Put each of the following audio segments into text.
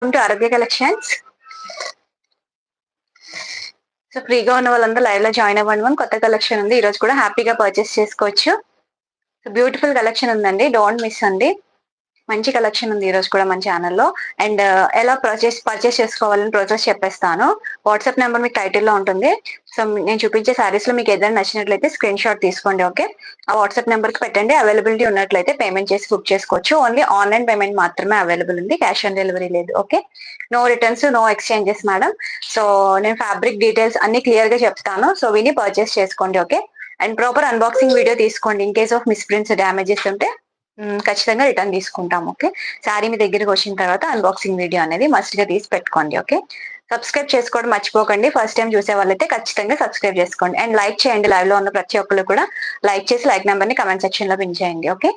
Welcome to ఆరోగ్య collections. So ఫ్రీగా ఉన్న వాళ్ళందరూ లైవ్ లో జాయిన్ అవ్వండి. కొత్త కలెక్షన్ ఉంది, ఈ రోజు కూడా హ్యాపీగా పర్చేస్ చేసుకోవచ్చు. సో బ్యూటిఫుల్ కలెక్షన్ ఉందండి, డోంట్ మిస్ అండి. మంచి కలెక్షన్ ఉంది ఈ రోజు కూడా మన ఛానల్లో. అండ్ ఎలా పర్చేస్ చేసుకోవాలని ప్రాసెస్ చెప్పేస్తాను. వాట్సాప్ నెంబర్ మీకు టైటిల్లో ఉంటుంది. సో నేను చూపించే సారీస్ లో మీకు ఏదైనా నచ్చినట్లయితే స్క్రీన్ షాట్ తీసుకోండి. ఓకే, ఆ వాట్సాప్ నెంబర్ కి పెట్టండి. అవైలబిలిటీ ఉన్నట్లయితే పేమెంట్ చేసి బుక్ చేసుకోవచ్చు. ఓన్లీ ఆన్లైన్ పేమెంట్ మాత్రమే అవైలబుల్ ఉంది, క్యాష్ ఆన్ డెలివరీ లేదు. Okay, no returns, no exchanges madam. So నేను ఫ్యాబ్రిక్ డీటెయిల్స్ అన్ని క్లియర్ గా చెప్తాను, సో విని పర్చేస్ చేసుకోండి. Okay, and proper unboxing video తీసుకోండి. In case of misprints, damages ఉంటే ఖచ్చితంగా రిటర్న్ తీసుకుంటాం. ఓకే, శారీ మీ దగ్గరికి వచ్చిన తర్వాత అన్బాక్సింగ్ వీడియో అనేది మస్ట్ గా తీసి పెట్టుకోండి. ఓకే, సబ్స్క్రైబ్ చేసుకోవడం మర్చిపోకండి. ఫస్ట్ టైం చూసే వాళ్ళైతే ఖచ్చితంగా సబ్స్క్రైబ్ చేసుకోండి అండ్ లైక్ చేయండి. లైవ్ లో ఉన్న ప్రతి ఒక్కరు కూడా లైక్ చేసి లైక్ నెంబర్ ని కమెంట్ సెక్షన్ లో పిన్ చేయండి. ఓకే,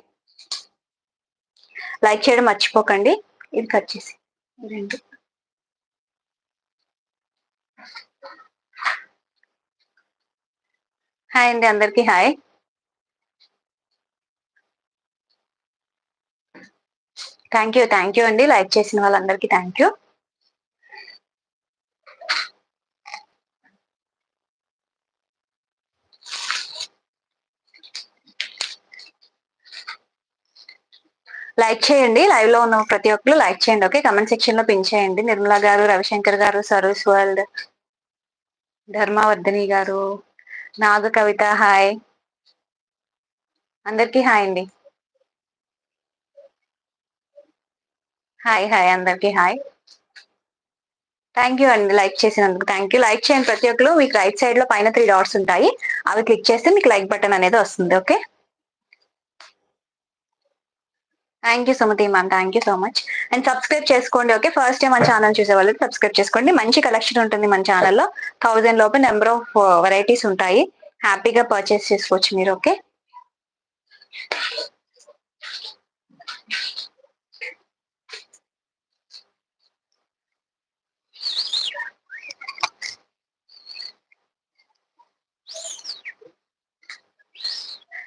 లైక్ చేయడం మర్చిపోకండి. ఇది కట్ చేసి రెండు. హాయ్ అండి, అందరికి హాయ్. థ్యాంక్ యూ అండి, లైక్ చేసిన వాళ్ళందరికీ థ్యాంక్ యూ. లైక్ చేయండి, లైవ్ లో ఉన్న ప్రతి ఒక్కరు లైక్ చేయండి. ఓకే, కమెంట్ సెక్షన్ లో పిన్ చేయండి. నిర్మలా గారు, రవిశంకర్ గారు, సరూస్ వరల్డ్, ధర్మవర్ధని గారు, నాగ కవిత హాయ్, అందరికి హాయ్ అండి. హాయ్ హాయ్, అందరికి హాయ్. థ్యాంక్ యూ అండి, లైక్ చేసినందుకు థ్యాంక్ యూ. లైక్ చేయండి ప్రతి ఒక్కరు. మీకు రైట్ సైడ్ లో పైన 3 డాట్స్ ఉంటాయి, అవి క్లిక్ చేస్తే మీకు లైక్ బటన్ అనేది వస్తుంది. Okay, thank you Sumathi ma'am, thank you so much. And subscribe చేసుకోండి. ఓకే, ఫస్ట్ టైం మన ఛానల్ చూసే వాళ్ళు సబ్స్క్రైబ్ చేసుకోండి. మంచి కలెక్షన్ ఉంటుంది మన ఛానల్లో. 1000 లోపు నెంబర్ ఆఫ్ వెరైటీస్ ఉంటాయి, హ్యాపీగా పర్చేస్ చేసుకోవచ్చు మీరు. Okay,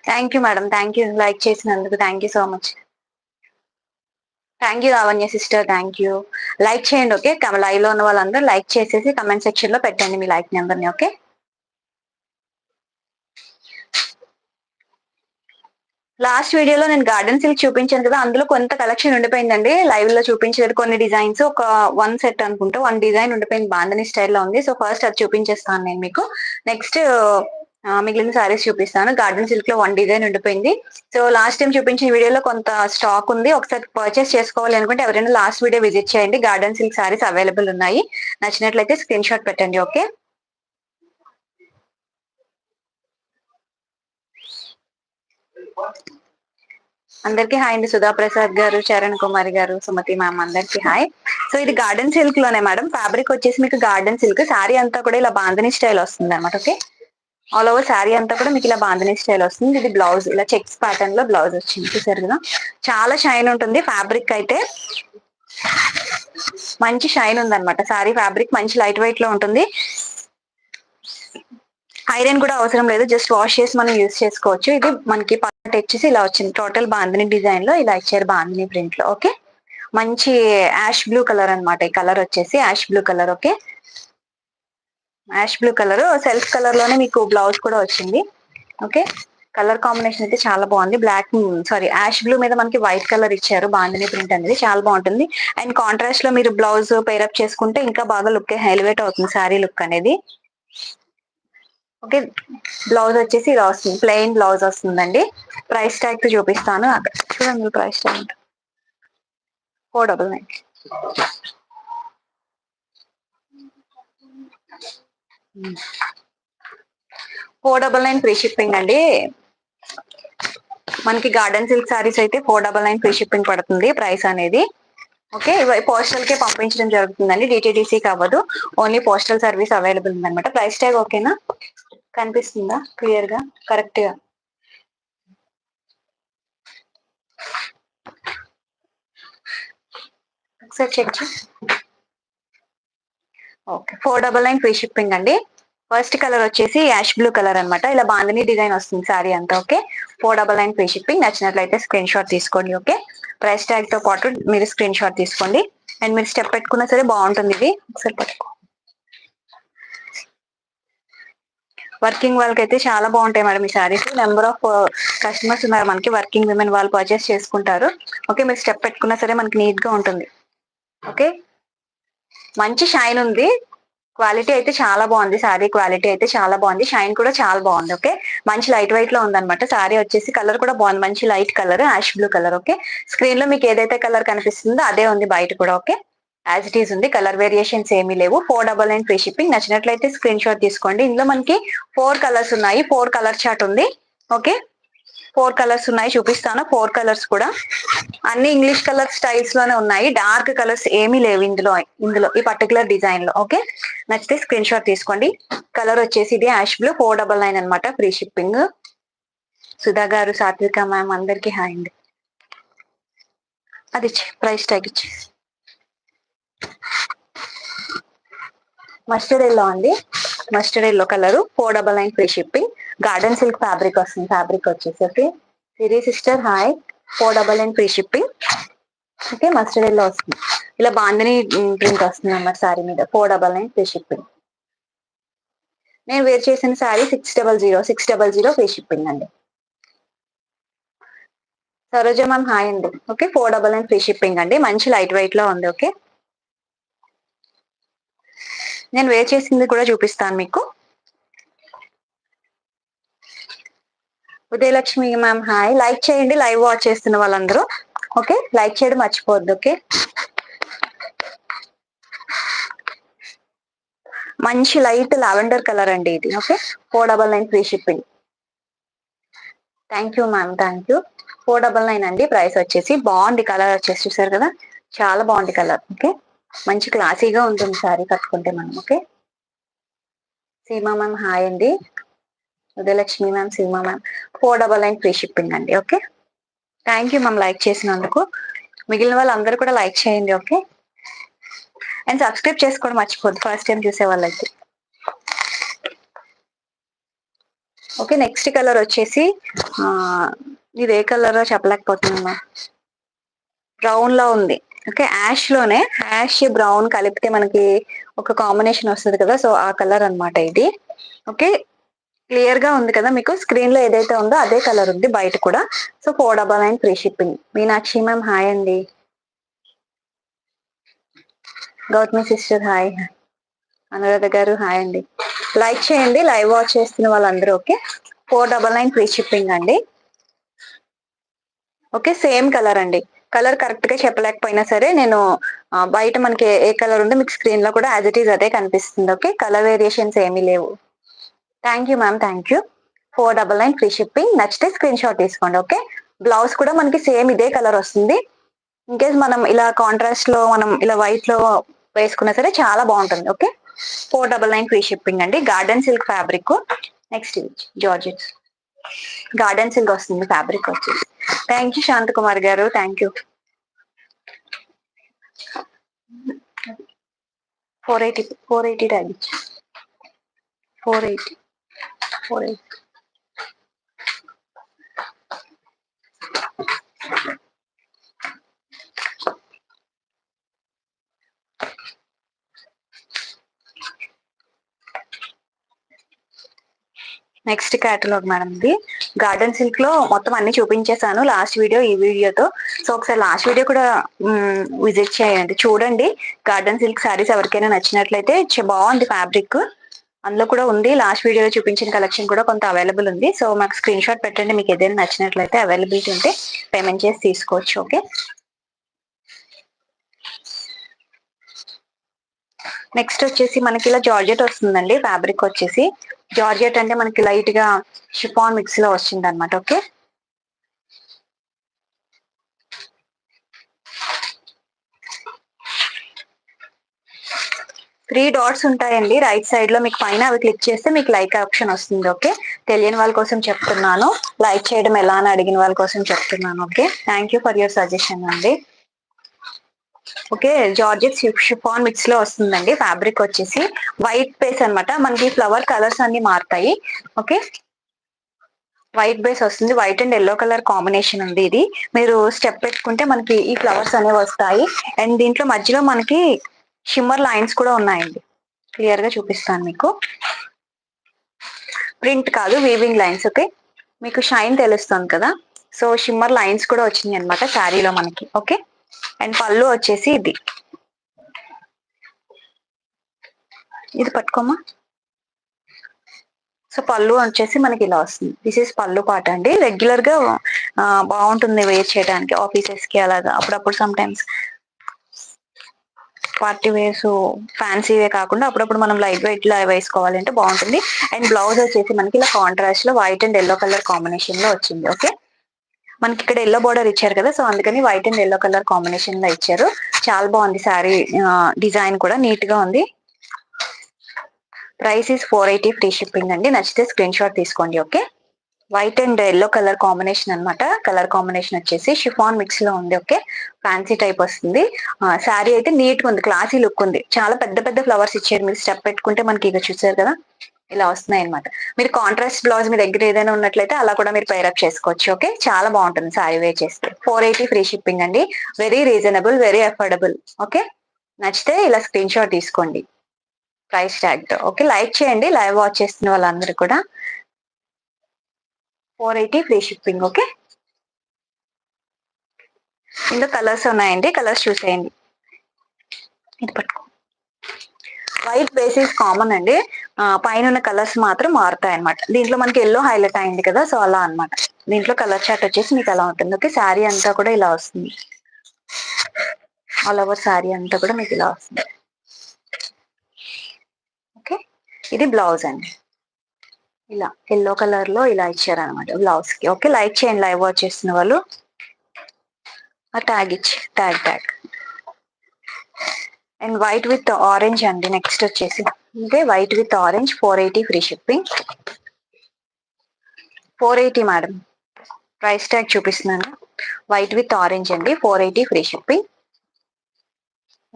thank you madam, thank you like చేసినందుకు thank you so much. Thank you Lavanya sister, thank you. Like చేయండి. ఓకే, లైవ్ లో ఉన్న వాళ్ళందరూ లైక్ చేసేసి కమెంట్ సెక్షన్ లో పెట్టండి మీ లైక్ నెంబర్ ని. ఓకే, లాస్ట్ వీడియోలో నేను గార్డెన్ సిల్క్ చూపించాను కదా, అందులో కొంత కలెక్షన్ ఉండిపోయిందండి. లైవ్ లో చూపించలేదు కొన్ని డిజైన్స్, ఒక 1 సెట్ అనుకుంటా 1 డిజైన్ ఉండిపోయింది, బాందని స్టైల్లో ఉంది. సో ఫస్ట్ అది చూపించేస్తాను నేను మీకు. నెక్స్ట్ మిగిలిన సారీస్ చూపిస్తాను. గార్డెన్ సిల్క్ లో 1 డిజైన్ ఉండిపోయింది. సో లాస్ట్ టైం చూపించిన వీడియోలో కొంత స్టాక్ ఉంది, ఒకసారి పర్చేస్ చేసుకోవాలి అనుకుంటే ఎవరైనా లాస్ట్ వీడియో విజిట్ చేయండి. గార్డెన్ సిల్క్ సారీస్ అవైలబుల్ ఉన్నాయి, నచ్చినట్లయితే స్క్రీన్ షాట్ పెట్టండి. ఓకే, అందరికి హాయ్ అండి. సుధా ప్రసాద్ గారు, చరణ్ కుమారి గారు, సుమతి మ్యామ్, అందరికి హాయ్. సో ఇది గార్డెన్ సిల్క్ లోనే మేడం. ఫ్యాబ్రిక్ వచ్చేసి మీకు గార్డెన్ సిల్క్, శారీ అంతా కూడా ఇలా బాందని స్టైల్ వస్తుంది అనమాట. ఓకే, ఆల్ ఓవర్ శారీ అంతా కూడా మీకు ఇలా బాందని స్టైల్ వస్తుంది. ఇది బ్లౌజ్, ఇలా చెక్స్ ప్యాటర్న్ లో బ్లౌజ్ వచ్చింది, చూసారు కదా. చాలా షైన్ ఉంటుంది ఫ్యాబ్రిక్ అయితే, మంచి షైన్ ఉంది అనమాట. శారీ ఫ్యాబ్రిక్ మంచి లైట్ వెయిట్ లో ఉంటుంది. ఐరన్ కూడా అవసరం లేదు, జస్ట్ వాష్ చేసి మనం యూజ్ చేసుకోవచ్చు. ఇది మనకి పార్ట్ వచ్చేసి ఇలా వచ్చింది, టోటల్ బాందిని డిజైన్ లో ఇలా ఇచ్చారు, బాందిని ప్రింట్ లో. ఓకే, మంచి యాష్ బ్లూ కలర్ అనమాట. ఈ కలర్ వచ్చేసి ash blue colour. Okay, ash blue colour self colour లోనే మీకు బ్లౌజ్ కూడా వచ్చింది. ఓకే, కలర్ కాంబినేషన్ అయితే చాలా బాగుంది. బ్లాక్ సారీ యాష్ బ్లూ మీద మనకి వైట్ కలర్ ఇచ్చారు, బాందిని ప్రింట్ అనేది చాలా బాగుంటుంది. అండ్ కాంట్రాస్ట్ లో మీరు బ్లౌజ్ పేరప్ చేసుకుంటే ఇంకా బాగా లుక్ హైలైట్ అవుతుంది శారీ లుక్ అనేది. ఓకే, బ్లౌజ్ వచ్చేసి ఇలా వస్తుంది, ప్లెయిన్ బ్లౌజ్ వస్తుందండి. ప్రైస్ ట్యాగ్ తో చూపిస్తాను, అక్కడ చూడండి. Price tag 499. 499 ఫ్రీ షిప్పింగ్ అండి. మనకి గార్డెన్ సిల్క్ సారీస్ అయితే 499 ఫ్రీ షిప్పింగ్ పడుతుంది ప్రైస్ అనేది. ఓకే, పోస్టల్ కే పంపించడం జరుగుతుందండి, డిటిడిసి కావదు, ఓన్లీ పోస్టల్ సర్వీస్ అవైలబుల్ ఉందన్నమాట. ప్రైస్ ట్యాగ్ ఓకేనా, కనిపిస్తుందా క్లియర్ గా, కరెక్ట్ గా? ఒకసారి చెక్ చేయండి. ఓకే, 499 ఫ్రీ షిప్పింగ్ అండి. ఫస్ట్ కలర్ వచ్చేసి యాష్ బ్లూ కలర్ అనమాట, ఇలా బాందిని డిజైన్ వస్తుంది సారీ అంతా. Okay, 499 free shipping. నచ్చినట్లయితే స్క్రీన్ షాట్ తీసుకోండి. ఓకే, ప్రైస్ ట్యాగ్ తో పాటు మీరు స్క్రీన్ షాట్ తీసుకోండి. అండ్ మీరు స్టెప్ పెట్టుకున్నా సరే బాగుంటుంది. ఇది ఒకసారి పట్టుకో. వర్కింగ్ వాళ్ళకి అయితే చాలా బాగుంటాయి మేడం ఈ శారీస్. నెంబర్ ఆఫ్ కస్టమర్స్ ఉన్నారు మనకి, వర్కింగ్ విమెన్ వాళ్ళు పర్చేస్ చేసుకుంటారు. ఓకే, మీరు స్టెప్ పెట్టుకున్నా సరే మనకి నీట్ గా ఉంటుంది. ఓకే, మంచి షైన్ ఉంది. క్వాలిటీ అయితే చాలా బాగుంది. శారీ క్వాలిటీ అయితే చాలా బాగుంది. షైన్ కూడా చాలా బాగుంది. ఓకే, మంచి లైట్ వెయిట్ లో ఉందన్నమాట. శారీ వచ్చేసి కలర్ కూడా బాగుంది, మంచి light colour, ash blue colour. Okay, screen లో మీకు ఏదైతే కలర్ కనిపిస్తుందో అదే ఉంది బయట కూడా. ఓకే, యాజ్ ఇట్ ఈస్ ఉంది, కలర్ వేరియేషన్స్ ఏమీ లేవు. 499 ఫ్రీ షిప్పింగ్. నచ్చినట్లయితే స్క్రీన్ షాట్ తీసుకోండి. ఇందులో మనకి 4 కలర్స్ ఉన్నాయి, 4 కలర్ చార్ట్ ఉంది. ఓకే, 4 కలర్స్ ఉన్నాయి, చూపిస్తాను. 4 కలర్స్ కూడా అన్ని ఇంగ్లీష్ కలర్ స్టైల్స్ లోనే ఉన్నాయి. డార్క్ కలర్స్ ఏమీ లేవు ఇందులో ఈ పర్టికులర్ డిజైన్ లో. ఓకే, నచ్చితే స్క్రీన్ షాట్ తీసుకోండి. కలర్ వచ్చేసి ఇది యాష్ బ్లూ, 499 అనమాట, ఫ్రీ షిప్పింగ్. సుధా గారు, సాత్విక మ్యామ్ అందరికి హాయ్ అండి. అది ప్రైస్ ట్యాగ్ ఇచ్చి. మస్టర్డ్ ఎల్లో అండి, mustard yellow colour, 499 free shipping. Garden silk fabric వస్తుంది. ఫ్యాబ్రిక్ వచ్చేసి okay. Siri sister hi, 499 free shipping. Okay, mustard yellow వస్తుంది, ఇలా బాందని ప్రింట్ వస్తుంది అన్నమాట సారీ మీద. 499 ఫ్రీ షిప్పింగ్. నేను వేర్ చేసిన సారీ 600 ఫ్రీ షిప్పింగ్ అండి. సరోజ మ్యామ్ హాయ్ అండి. ఓకే, 499 ఫ్రీ షిప్పింగ్ అండి, మంచి లైట్ వెయిట్ లో ఉంది. ఓకే, నేను వేర్ చేసింది కూడా చూపిస్తాను మీకు. ఉదయలక్ష్మి మ్యామ్ హాయ్, లైక్ చేయండి లైవ్ వాచ్ చేస్తున్న వాళ్ళందరూ. ఓకే, లైక్ చేయడం మర్చిపోవద్దు. ఓకే, మంచి లైట్ లావెండర్ కలర్ అండి ఇది. Okay, 499 free shipping. Thank you ma'am, thank you. 499 అండి ప్రైస్ వచ్చేసి. బాగుంది కలర్ వచ్చేసి, చూసారు కదా, చాలా బాగుంది కలర్. ఓకే, మంచి క్లాసీగా ఉంటుంది సారీ కట్టుకుంటే మనం. ఓకే, సీమా మ్యామ్ హాయ్ అండి. Udayalakshmi ma'am, Seema ma'am, 499 free shipping అండి. Okay, thank you ma'am like చేసినందుకు. మిగిలిన వాళ్ళందరూ కూడా లైక్ చేయండి. ఓకే, అండ్ సబ్స్క్రైబ్ చేసుకోవడం మర్చిపోద్దు ఫస్ట్ టైం చూసే వాళ్ళైతే. ఓకే, నెక్స్ట్ కలర్ వచ్చేసి ఇది ఏ కలర్ చెప్పలేకపోతున్నా, బ్రౌన్ లో ఉంది. ఓకే, యాష్ లోనే యాష్ బ్రౌన్ కలిపితే మనకి ఒక కాంబినేషన్ వస్తుంది కదా, సో ఆ కలర్ అన్నమాట ఇది. ఓకే, క్లియర్ గా ఉంది కదా మీకు, స్క్రీన్ లో ఏదైతే ఉందో అదే కలర్ ఉంది బయట కూడా. So 499 free shipping. Meenakshi ma'am hi అండి. గౌతమి సిస్టర్ హాయ్, అనురాధ గారు హాయ్ అండి. లైక్ చేయండి లైవ్ వాచ్ చేస్తున్న వాళ్ళందరూ. ఓకే, 499 ఫ్రీ షిప్పింగ్ అండి. ఓకే, సేమ్ కలర్ అండి. కలర్ కరెక్ట్ గా చెప్పలేకపోయినా సరే నేను బయట మనకి ఏ కలర్ ఉందో మీకు స్క్రీన్ లో కూడా యాజ్ ఇట్ ఈస్ అదే కనిపిస్తుంది. ఓకే, కలర్ వేరియేషన్స్ ఏమీ లేవు. Thank you ma'am, thank you. 499 free shipping. నచ్చితే స్క్రీన్ షాట్ తీసుకోండి. ఓకే, బ్లౌజ్ కూడా మనకి సేమ్ ఇదే కలర్ వస్తుంది. ఇన్ కేస్ మనం ఇలా కాంట్రాస్ట్ లో మనం ఇలా వైట్ లో వేసుకున్నా సరే చాలా బాగుంటుంది. ఓకే, 499 ఫ్రీ షిప్పింగ్ అండి. Garden silk fabric. Next georgette garden silk వస్తుంది ఫ్యాబ్రిక్ వచ్చేసి. థ్యాంక్ యూ శాంత్ కుమార్ గారు, thank you. 480 tag 480. Next catalogue madam ఇది. గార్డెన్ సిల్క్ లో మొత్తం అన్ని చూపించేశాను లాస్ట్ వీడియో ఈ వీడియోతో. సో ఒకసారి లాస్ట్ వీడియో కూడా విజిట్ చేయండి, చూడండి. గార్డెన్ సిల్క్ శారీస్ ఎవరికైనా నచ్చినట్లయితే బాగుంది ఫ్యాబ్రిక్. అందులో కూడా ఉంది లాస్ట్ వీడియోలో చూపించిన కలెక్షన్ కూడా కొంత అవైలబుల్ ఉంది. సో మాకు స్క్రీన్ షాట్ పెట్టండి, మీకు ఏదైనా నచ్చినట్లయితే అవైలబిలిటీ ఉంటే పేమెంట్ చేసి తీసుకోవచ్చు. ఓకే, నెక్స్ట్ వచ్చేసి మనకి ఇలా జార్జెట్ వస్తుందండి. ఫ్యాబ్రిక్ వచ్చేసి జార్జెట్ అంటే మనకి లైట్ గా షిఫాన్ మిక్స్ లో వచ్చింది అనమాట. ఓకే, 3 డాట్స్ ఉంటాయండి రైట్ సైడ్ లో. మీకు పైన అవి క్లిక్ చేస్తే మీకు లైక్ ఆప్షన్ వస్తుంది. ఓకే, తెలియని వాళ్ళ కోసం చెప్తున్నాను, లైక్ చేయడం ఎలా అని అడిగిన వాళ్ళ కోసం చెప్తున్నాను. Okay, thank you for your suggestion అండి. ఓకే, జార్జెట్ షిఫాన్ మిక్స్ లో వస్తుందండి. ఫ్యాబ్రిక్ వచ్చేసి వైట్ పేస్ అనమాట. మనకి ఫ్లవర్ కలర్స్ అన్ని మారుతాయి. ఓకే, వైట్ బేస్ వస్తుంది, white and yellow colour combination ఉంది. ఇది మీరు స్టెప్ పెట్టుకుంటే మనకి ఈ ఫ్లవర్స్ అనేవి వస్తాయి. అండ్ దీంట్లో మధ్యలో మనకి షిమ్మర్ లైన్స్ కూడా ఉన్నాయండి. క్లియర్ గా చూపిస్తాను మీకు. ప్రింట్ కాదు, వీవింగ్ లైన్స్. ఓకే, మీకు షైన్ తెలుస్తుంది కదా. సో షిమ్మర్ లైన్స్ కూడా వచ్చినాయి అనమాట శారీలో మనకి. ఓకే, అండ్ పళ్ళు వచ్చేసి ఇది పట్టుకోమా. సో పళ్ళు వచ్చేసి మనకి ఇలా వస్తుంది. దిస్ ఇస్ పళ్ళు పాట అండి. రెగ్యులర్ గా బాగుంటుంది వేర్ చేయడానికి, ఆఫీసెస్ కి అలాగా. అప్పుడప్పుడు సమ్ టైమ్స్ పార్టీ వేర్స్ ఫ్యాన్సీవే కాకుండా అప్పుడప్పుడు మనం లైట్ వెయిట్ లా వేసుకోవాలంటే బాగుంటుంది. అండ్ బ్లౌజ్ వచ్చేసి మనకి ఇలా కాంట్రాస్ట్ లో white and yellow colour combination లో వచ్చింది. ఓకే, మనకి ఇక్కడ ఎల్లో బోర్డర్ ఇచ్చారు కదా, సో అందుకని white and yellow colour combination లో ఇచ్చారు. చాలా బాగుంది శారీ. డిజైన్ కూడా నీట్ గా ఉంది. ప్రైస్ ఇస్ 480 ఫ్రీ షిప్పింగ్ అండి. నచ్చితే స్క్రీన్ షాట్ తీసుకోండి. Okay, white and yellow colour combination అనమాట. కలర్ కాంబినేషన్ వచ్చేసి షిఫాన్ మిక్స్ లో ఉంది. ఓకే, ఫ్యాన్సీ టైప్ వస్తుంది. శారీ అయితే నీట్ గా ఉంది, క్లాసీ లుక్ ఉంది. చాలా పెద్ద పెద్ద ఫ్లవర్స్ ఇచ్చారు. మీరు స్టెప్ పెట్టుకుంటే మనకి ఇక చూసారు కదా ఇలా వస్తున్నాయి అనమాట. మీరు కాంట్రాస్ట్ బ్లౌజ్ మీ దగ్గర ఏదైనా ఉన్నట్లయితే అలా కూడా మీరు పైరప్ చేసుకోవచ్చు. ఓకే, చాలా బాగుంటుంది శారీ వేర్ చేస్తే. 480 ఫ్రీ షిప్పింగ్ అండి. Very reasonable, very affordable. Okay, నచ్చితే ఇలా స్క్రీన్ షాట్ తీసుకోండి ప్రైస్ ట్యాగ్ తో. ఓకే, లైక్ చేయండి లైవ్ వాచ్ చేస్తున్న వాళ్ళందరూ కూడా. 480 ఫ్రీ షిప్పింగ్. ఓకే, ఇందులో కలర్స్ ఉన్నాయండి, కలర్స్ చూసేయండి. ఇది పట్టుకో. వైట్ బేసిస్ కామన్ అండి. పైన ఉన్న కలర్స్ మాత్రం మారుతాయి అనమాట. దీంట్లో మనకి ఎల్లో హైలైట్ అయింది కదా, సో అలా అనమాట. దీంట్లో కలర్ చార్ట్ వచ్చేసి మీకు అలా ఉంటుంది. ఓకే, శారీ అంతా కూడా ఇలా వస్తుంది. ఆల్ ఓవర్ శారీ అంతా కూడా మీకు ఇలా వస్తుంది. ఓకే, ఇది బ్లౌజ్ అండి. ఇలా ఎల్లో కలర్ లో ఇలా ఇచ్చారనమాట బ్లౌజ్ కి. ఓకే, లైక్ చేయండి లైవ్ వాచ్ చేస్తున్న వాళ్ళు. ట్యాగ్ ఇచ్చి tag and white with orange అండి. నెక్స్ట్ వచ్చేసి అంటే white with orange 480 free shipping. 480 madam. Price tag చూపిస్తున్నాను. వైట్ విత్ ఆరెంజ్ అండి, 480 free shipping.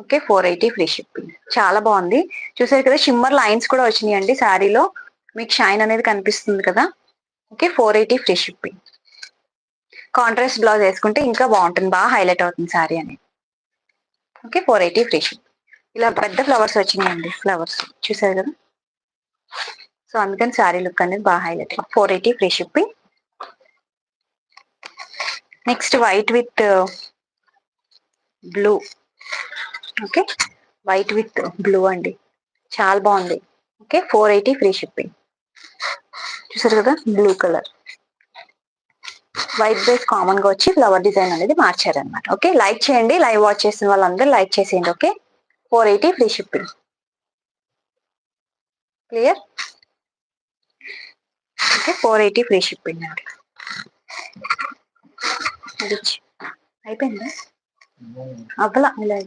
Okay, 480 free shipping. చాలా బాగుంది. చూసారు కదా షిమ్మర్ లైన్స్ కూడా వచ్చినాయి అండి శారీలో. మీకు షైన్ అనేది కనిపిస్తుంది కదా. Okay, 480 free shipping. Contrast blouse వేసుకుంటే ఇంకా బాగుంటుంది, బాగా హైలైట్ అవుతుంది శారీ అనేది. Okay, 480 free shipping. ఇలా పెద్ద ఫ్లవర్స్ వచ్చినాయండి, ఫ్లవర్స్ చూసారు కదా. సో అందుకని శారీ లుక్ అనేది బాగా highlight. 480 free shipping. Next white with blue. Okay, white with blue అండి, చాలా బాగుంది. Okay, 480 free shipping. చూసారు కదా blue colour. White base common గా వచ్చి ఫ్లవర్ డిజైన్ అనేది మార్చారనమాట. ఓకే, లైక్ చేయండి లైవ్ వాచ్ చేసిన వాళ్ళందరూ లైక్ చేసేయండి. Okay, 480 free shipping. Clear. Okay, 480 free shipping అండి. అయిపోయిందా అవ్వలా ఇలా.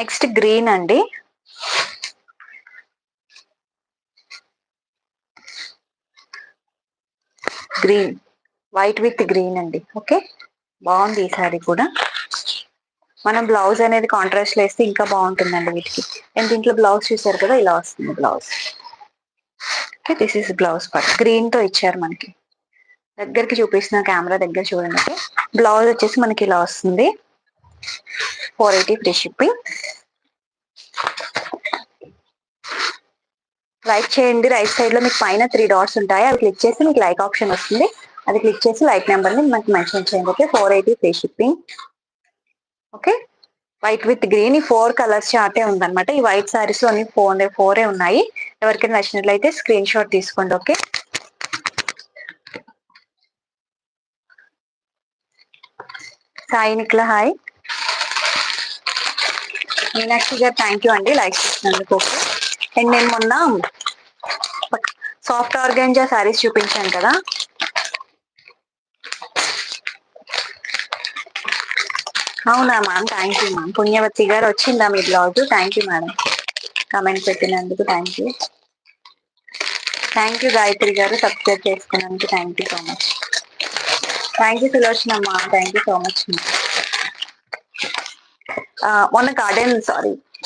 నెక్స్ట్ గ్రీన్ అండి. గ్రీన్, వైట్ విత్ గ్రీన్ అండి. ఓకే, బాగుంది ఈ సారీ కూడా. మనం బ్లౌజ్ అనేది కాంట్రాస్ట్ లో వేస్తే ఇంకా బాగుంటుందండి వీటికి. అండ్ దీంట్లో బ్లౌజ్ చూసారు కదా ఇలా వస్తుంది blouse. Okay, this is blouse part. Green తో ఇచ్చారు మనకి. దగ్గరికి చూపిస్తున్న కెమెరా దగ్గర చూడండి. ఓకే, బ్లౌజ్ వచ్చేసి మనకి ఇలా వస్తుంది. 480 ఫ్రీ షిప్పింగ్. లైక్ చేయండి. రైట్ సైడ్ లో మీకు పైన 3 డాట్స్ ఉంటాయి, అవి క్లిక్ చేసి మీకు లైక్ ఆప్షన్ వస్తుంది. అది క్లిక్ చేసి లైక్ నెంబర్ ని మనకి మెన్షన్ చేయండి. Okay, 480 free shipping. Okay, white with green ఈ 4 కలర్స్ చార్టే ఉందన్నమాట. ఈ వైట్ సారీస్ లో అన్ని 4 ఉన్నాయి. ఎవరికైనా నచ్చినట్లయితే స్క్రీన్ షాట్ తీసుకోండి. Okay, Sai Nikhila hi. మీనాక్షి గారు థ్యాంక్ యూ అండి లైక్ చేసినందుకు. ఓకే, అండ్ నేను మొన్న సాఫ్ట్ ఆర్గాంజా సారీస్ చూపించాను కదా, అవునా ma'am, thank you ma'am. Punyavathi గారు వచ్చిందా మీ blouse? Thank you madam, comment పెట్టినందుకు thank you. Thank you Gayathri గారు, సబ్స్క్రైబ్ చేసుకున్నందుకు thank you so much. Thank you Sulochana అమ్మా, థ్యాంక్ యూ సో మచ్. మొన్న గార్డెన్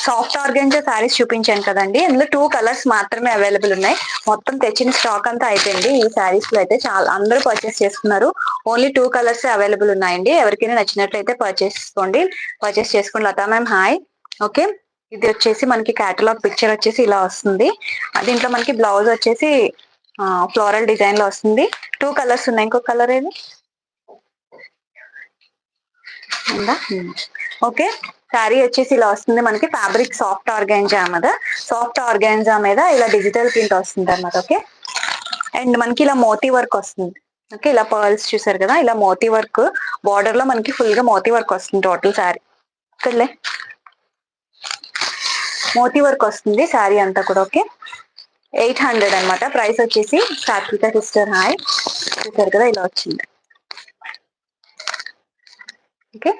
సాఫ్ట్ ఆర్గెంజా శారీస్ చూపించాను కదండి, ఇందులో 2 కలర్స్ మాత్రమే అవైలబుల్ ఉన్నాయి. మొత్తం తెచ్చిన స్టాక్ అంతా అయిపోయింది. ఈ శారీస్ లో అయితే చాలా అందరూ పర్చేస్ చేసుకున్నారు. ఓన్లీ 2 కలర్స్ అవైలబుల్ ఉన్నాయండి. ఎవరికైనా నచ్చినట్లయితే పర్చేస్ చేసుకోండి. Lata ma'am hi. ఓకే, ఇది వచ్చేసి మనకి కేటలాగ్ పిక్చర్ వచ్చేసి ఇలా వస్తుంది. దీంట్లో మనకి బ్లౌజ్ వచ్చేసి ఫ్లోరల్ డిజైన్ లో వస్తుంది. 2 కలర్స్ ఉన్నాయి. ఇంకో కలర్ ఏది ఉందా? ఓకే, శారీ వచ్చేసి ఇలా వస్తుంది. మనకి ఫ్యాబ్రిక్ సాఫ్ట్ ఆర్గాన్జా మీద ఇలా డిజిటల్ ప్రింట్ వస్తుంది అన్నమాట. ఓకే, అండ్ మనకి ఇలా మోతీ వర్క్ వస్తుంది. ఓకే, ఇలా పర్ల్స్ చూసారు కదా, ఇలా మోతీ వర్క్ బార్డర్ లో మనకి ఫుల్ గా మోతీ వర్క్ వస్తుంది. టోటల్ శారీ ఇక్కడలే మోతీ వర్క్ వస్తుంది శారీ అంతా కూడా. ఓకే, 800 అనమాట. ప్రైస్ వచ్చేసి సాత్విక సిస్టర్ హాయ్. చూసారు కదా ఇలా వచ్చింది. ఓకే,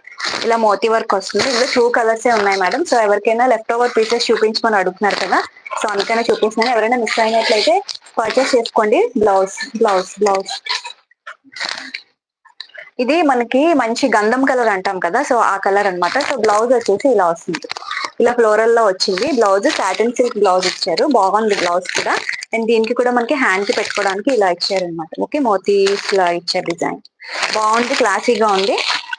ఇలా మోతీ వర్క్ వస్తుంది. ఇందులో 2 కలర్స్ ఉన్నాయి మేడం. సో ఎవరికైనా లెఫ్ట్ ఓవర్ పీసెస్ చూపించమని అడుగుతున్నారు కదా, సో అందుకనే చూపిస్తున్నాను. ఎవరైనా మిస్ అయినట్లయితే పర్చేస్ చేసుకోండి. బ్లౌజ్ ఇది మనకి మంచి గంధం కలర్ అంటాం కదా, సో ఆ కలర్ అన్నమాట. సో బ్లౌజ్ వచ్చేసి ఇలా వస్తుంది. ఇలా ఫ్లోరల్ లో వచ్చింది బ్లౌజ్. సాటిన్ సిల్క్ బ్లౌజ్ ఇచ్చారు. బాగుంది బ్లౌజ్ కూడా. అండ్ దీనికి కూడా మనకి హ్యాండ్ కి పెట్టుకోవడానికి ఇలా ఇచ్చారు అనమాట. ఓకే, మోతీస్ లా ఇచ్చారు డిజైన్. బాగుంది, క్లాసీగా ఉంది.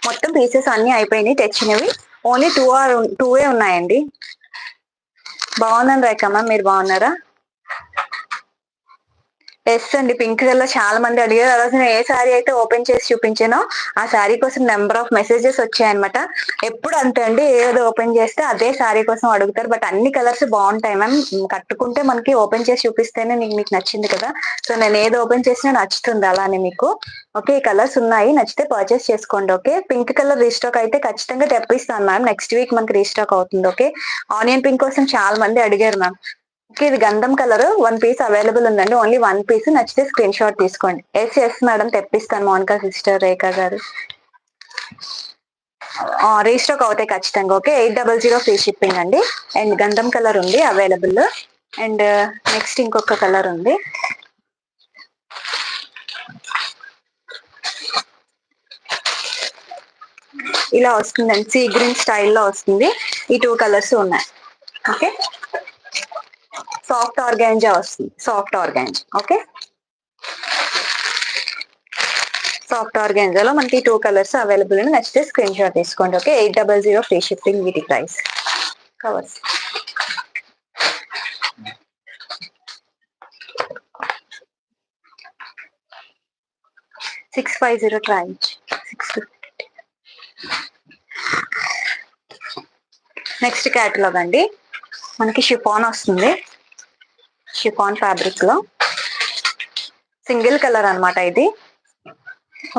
మొత్తం పీసెస్ అన్ని అయిపోయినాయి తెచ్చినవి. ఓన్లీ 2 ఉన్నాయండి. బాగున్నాను రేఖమ్మ, మీరు బాగున్నారా? ఎస్ అండి, పింక్ కలర్ చాలా మంది అడిగారు. ఆ రోజు నేను ఏ శారీ అయితే ఓపెన్ చేసి చూపించానో ఆ శారీ కోసం నెంబర్ ఆఫ్ మెసేజెస్ వచ్చాయన్నమాట. ఎప్పుడు అంతే అండి, ఏదో ఓపెన్ చేస్తే అదే శారీ కోసం అడుగుతారు. బట్ అన్ని కలర్స్ బాగుంటాయి మ్యామ్. కట్టుకుంటే మనకి ఓపెన్ చేసి చూపిస్తేనే మీకు నచ్చింది కదా, సో నేను ఏది ఓపెన్ చేసినా నచ్చుతుంది అలానే మీకు. ఓకే, ఈ కలర్స్ ఉన్నాయి, నచ్చితే పర్చేస్ చేసుకోండి. ఓకే, పింక్ కలర్ రీస్టాక్ అయితే ఖచ్చితంగా తెప్పిస్తాను మ్యామ్. నెక్స్ట్ వీక్ మనకి రీస్టాక్ అవుతుంది. ఓకే, ఆనియన్ పింక్ కోసం చాలా మంది అడిగారు మ్యామ్. ఓకే, ఇది గంధం కలర్ 1 పీస్ అవైలబుల్ ఉందండి. ఓన్లీ 1 పీస్, నచ్చితే స్క్రీన్ షాట్ తీసుకోండి. ఎస్ మేడం, తెప్పిస్తాను మోనికా సిస్టర్, రేఖ గారు. రీస్టాక్ అవుతాయి ఖచ్చితంగా. ఓకే, 800 ఫ్రీ షిప్పింగ్ అండి. అండ్ గంధం కలర్ ఉంది అవైలబుల్. అండ్ నెక్స్ట్ ఇంకొక కలర్ ఉంది. ఇలా వస్తుందండి, సీ గ్రీన్ స్టైల్లో వస్తుంది. ఈ 2 కలర్స్ ఉన్నాయి. ఓకే, సాఫ్ట్ ఆర్గాంజా వస్తుంది. ఓకే, సాఫ్ట్ ఆర్గాంజాలో మనకి 2 కలర్స్ అవైలబుల్ అని నచ్చితే స్క్రీన్ షాట్ తీసుకోండి. ఓకే, 800 ఫ్రీ షిప్పింగ్ వీటి price. Covers 650 try 650. Next catalogue అండి, మనకి షిఫాన్ వస్తుంది. షిఫాన్ ఫ్యాబ్రిక్ లో సింగిల్ కలర్ అన్నమాట. ఇది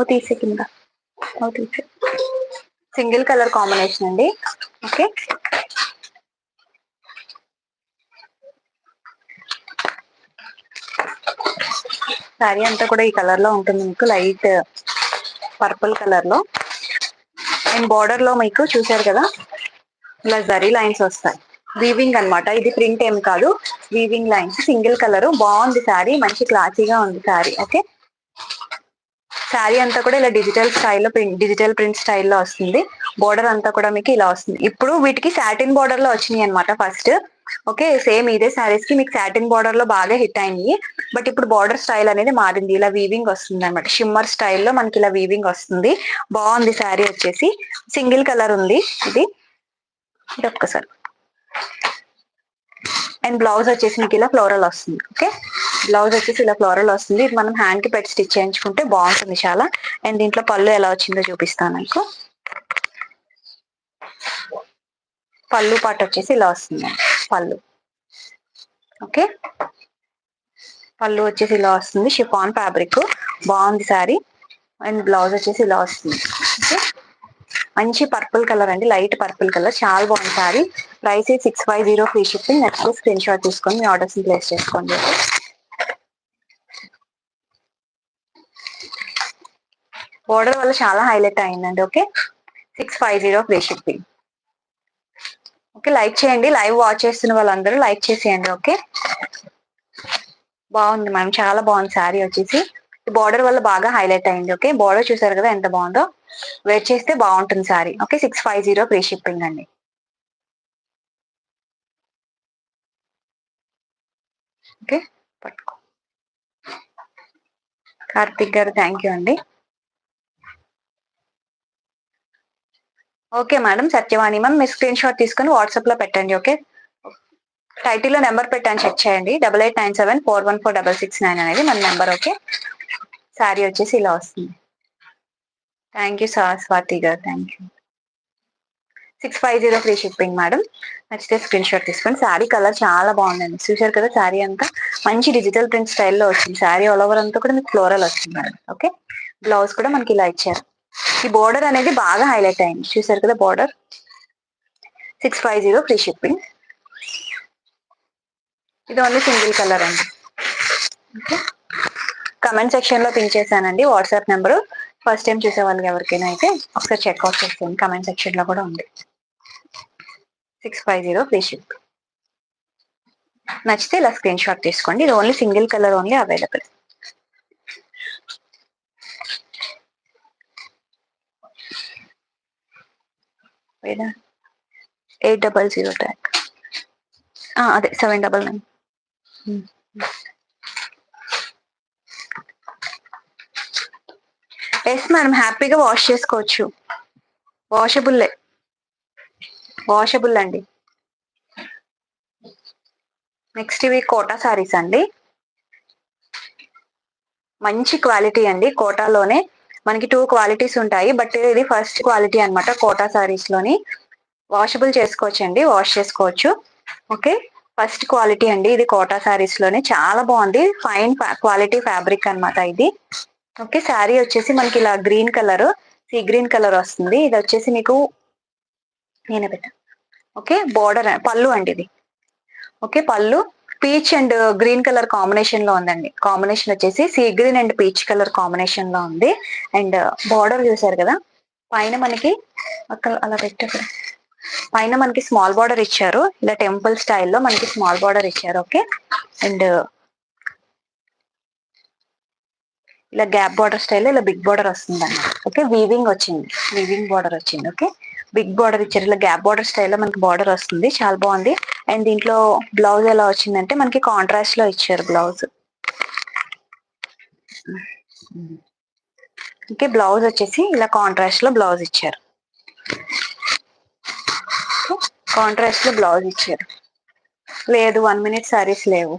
తీసే కింద సింగిల్ కలర్ కాంబినేషన్ అండి. ఓకే, శారీ అంతా కూడా ఈ కలర్ లో ఉంటుంది మీకు, లైట్ పర్పుల్ కలర్ లో. అండ్ బార్డర్ లో మీకు చూసారు కదా ఇలా జరీ లైన్స్ వస్తాయి. వీవింగ్ అన్నమాట, ఇది ప్రింట్ ఏం కాదు, వీవింగ్ లైన్స్. సింగిల్ కలర్, బాగుంది శారీ, మంచి క్లాసీగా ఉంది శారీ. ఓకే, శారీ అంతా కూడా ఇలా డిజిటల్ ప్రింట్ స్టైల్లో వస్తుంది. బోర్డర్ అంతా కూడా మీకు ఇలా వస్తుంది. ఇప్పుడు వీటికి సాటిన్ బోర్డర్ లో వచ్చినాయి అనమాట ఫస్ట్. ఓకే, సేమ్ ఇదే శారీస్ కి మీకు సాటిన్ బోర్డర్ లో బాగా హిట్ అయింది. బట్ ఇప్పుడు బార్డర్ స్టైల్ అనేది మారింది, ఇలా వీవింగ్ వస్తుంది అనమాట. షిమ్మర్ స్టైల్లో మనకి ఇలా వీవింగ్ వస్తుంది. బాగుంది శారీ వచ్చేసి. సింగిల్ కలర్ ఉంది ఇది ఒక్కసారి. అండ్ బ్లౌజ్ వచ్చేసి మీకు ఇలా ఫ్లోరల్ వస్తుంది. ఓకే, బ్లౌజ్ వచ్చేసి ఇలా ఫ్లోరల్ వస్తుంది. ఇది మనం హ్యాండ్ కి పెట్టి స్టిచ్ చేయించుకుంటే బాగుంటుంది చాలా. అండ్ దీంట్లో పళ్ళు ఎలా వచ్చిందో చూపిస్తాను మీకు. పళ్ళు పాట వచ్చేసి ఇలా వస్తుంది పళ్ళు. ఓకే, పళ్ళు వచ్చేసి ఇలా వస్తుంది. షిఫాన్ ఫ్యాబ్రిక్, బాగుంది శారీ. అండ్ బ్లౌజ్ వచ్చేసి ఇలా వస్తుంది. ఓకే, మంచి పర్పుల్ కలర్ అండి, లైట్ పర్పుల్ కలర్, చాలా బాగుంది sari. Price 650 free shipping. Next screen shot తీసుకొని మీ ఆర్డర్స్ ప్లేస్ చేసుకోండి. బోర్డర్ వల్ల చాలా హైలైట్ అయిందండి. Okay, 650 free shipping. Okay, like చేయండి. లైవ్ వాచ్ చేస్తున్న వాళ్ళందరూ లైక్ చేసేయండి. ఓకే, బాగుంది మ్యామ్, చాలా బాగుంది శారీ వచ్చేసి. బార్డర్ వల్ల బాగా హైలైట్ అయింది. ఓకే, బార్డర్ చూసారు కదా ఎంత బాగుందో, వేర్ చేస్తే బాగుంటుంది శారీ. ఓకే, 650 ఫ్రీ షిప్పింగ్ అండి. ఓకే, పట్టుకో. కార్తిక్ గారు థ్యాంక్ యూ అండి. ఓకే మేడం, సత్యవాణి మ్యామ్, మీ స్క్రీన్ షాట్ తీసుకుని వాట్సాప్ లో పెట్టండి. ఓకే, టైటిల్లో నెంబర్ పెట్టాను, చెక్ చేయండి. 8897414669 అనేది మన నెంబర్. ఓకే, శారీ వచ్చేసి ఇలా వస్తుంది. థ్యాంక్ యూ స్వాతి గారు, thank you. 650 free shipping madam. నచ్చితే స్క్రీన్ షాట్ తీసుకోండి. శారీ కలర్ చాలా బాగుందండి, చూసారు కదా. శారీ అంతా మంచి డిజిటల్ ప్రింట్ స్టైల్లో వచ్చింది. శారీ ఆల్ ఓవర్ అంతా కూడా మీకు ఫ్లోరల్ వచ్చింది మేడం. ఓకే, బ్లౌజ్ కూడా మనకి ఇలా ఇచ్చారు. ఈ బోర్డర్ అనేది బాగా హైలైట్ అయింది, చూసారు కదా బోర్డర్. 650 free shipping. ఇది ఓన్లీ సింగిల్ కలర్ అండి. ఓకే, కమెంట్ సెక్షన్ లో పిన్ చేశానండి వాట్సాప్ నెంబరు. ఫస్ట్ టైం చూసే వాళ్ళకి ఎవరికైనా అయితే ఒకసారి చెక్అవుట్ చేస్తాను, కమెంట్ సెక్షన్ లో కూడా ఉంది. 650 ఫ్రీ షిప్. నచ్చితే ఇలా స్క్రీన్ షాట్ తీసుకోండి. ఇది only single colour only available. లేదా 800 ట్యాగ్, అదే 799. ఎస్ మేడం, హ్యాపీగా వాష్ చేసుకోవచ్చు. వాషబుల్ అండి. నెక్స్ట్ ఇవి కోటా సారీస్ అండి, మంచి క్వాలిటీ అండి. కోటాలోనే మనకి 2 క్వాలిటీస్ ఉంటాయి, బట్ ఇది ఫస్ట్ క్వాలిటీ అనమాట. కోటా సారీస్ లోని వాషబుల్ చేసుకోవచ్చండి, వాష్ చేసుకోవచ్చు. ఓకే, ఫస్ట్ క్వాలిటీ అండి ఇది. కోటా సారీస్ లోనే చాలా బాగుంది, ఫైన్ క్వాలిటీ ఫ్యాబ్రిక్ అనమాట ఇది. ఓకే, శారీ వచ్చేసి మనకి ఇలా green colour, sea green colour వస్తుంది. ఇది వచ్చేసి మీకు నేనే పెట్టా. ఓకే, బోర్డర్ పళ్ళు అండి ఇది. ఓకే, పళ్ళు peach and green colour combination లో ఉందండి. కాంబినేషన్ వచ్చేసి sea green and peach colour combination లో ఉంది. అండ్ బార్డర్ చూసారు కదా, పైన మనకి అక్కడ అలా పెట్టారు, పైన మనకి స్మాల్ బార్డర్ ఇచ్చారు. ఇలా టెంపుల్ స్టైల్లో మనకి స్మాల్ బార్డర్ ఇచ్చారు. ఓకే, అండ్ ఇలా గ్యాప్ బార్డర్ స్టైల్లో ఇలా బిగ్ బార్డర్ వస్తుంది అన్నమాట. ఓకే, వీవింగ్ వచ్చింది, వీవింగ్ బార్డర్ వచ్చింది. ఓకే, బిగ్ బార్డర్ ఇచ్చారు, ఇలా గ్యాప్ బార్డర్ స్టైల్లో మనకి బార్డర్ వస్తుంది, చాలా బాగుంది. అండ్ దీంట్లో బ్లౌజ్ ఎలా వచ్చిందంటే మనకి కాంట్రాస్ట్ లో ఇచ్చారు బ్లౌజ్. ఓకే, బ్లౌజ్ వచ్చేసి ఇలా కాంట్రాస్ట్ లో బ్లౌజ్ ఇచ్చారు. కాంట్రాస్ట్ లో బ్లౌజ్ ఇచ్చారు. లేదు, 1 మినిట్ సారీస్ లేవు.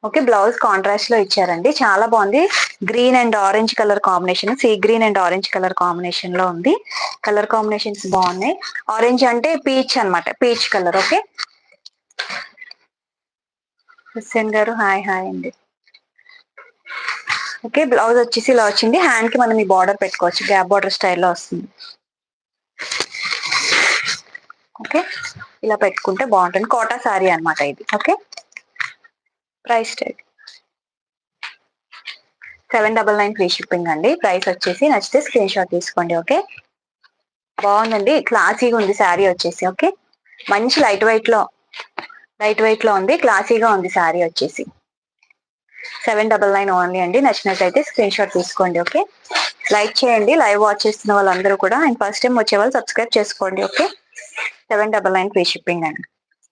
ఓకే, బ్లౌజ్ కాంట్రాస్ట్ లో ఇచ్చారండి, చాలా బాగుంది. Green and orange colour combination, sea green and orange colour combination లో ఉంది. కలర్ కాంబినేషన్స్ బాగున్నాయి. ఆరెంజ్ అంటే పీచ్ అనమాట, పీచ్ కలర్. ఓకే, హుస్సేన్ గారు హాయ్ హాయ్ అండి. ఓకే, బ్లౌజ్ వచ్చేసి ఇలా వచ్చింది. హ్యాండ్ కి మనం ఈ బార్డర్ పెట్టుకోవచ్చు, గ్యాప్ బార్డర్ స్టైల్లో వస్తుంది. ఓకే, ఇలా పెట్టుకుంటే బాగుంటుంది. కోటా సారీ అనమాట ఇది. Okay, price tag 799 free shipping అండి. ప్రైస్ వచ్చేసి నచ్చితే స్క్రీన్ షాట్ తీసుకోండి. ఓకే, బాగుందండి, క్లాసీగా ఉంది శారీ వచ్చేసి. ఓకే, మంచి లైట్ వెయిట్ లో ఉంది, క్లాసీగా ఉంది శారీ వచ్చేసి. 799 ఓన్లీ అండి. నచ్చినట్లయితే స్క్రీన్ షాట్ తీసుకోండి. ఓకే, లైక్ చేయండి, లైవ్ వాచ్ చేస్తున్న వాళ్ళందరూ కూడా. అండ్ ఫస్ట్ టైం వచ్చే వాళ్ళు సబ్స్క్రైబ్ చేసుకోండి. ఓకే, 799 ఫ్రీ షిప్పింగ్ అండి.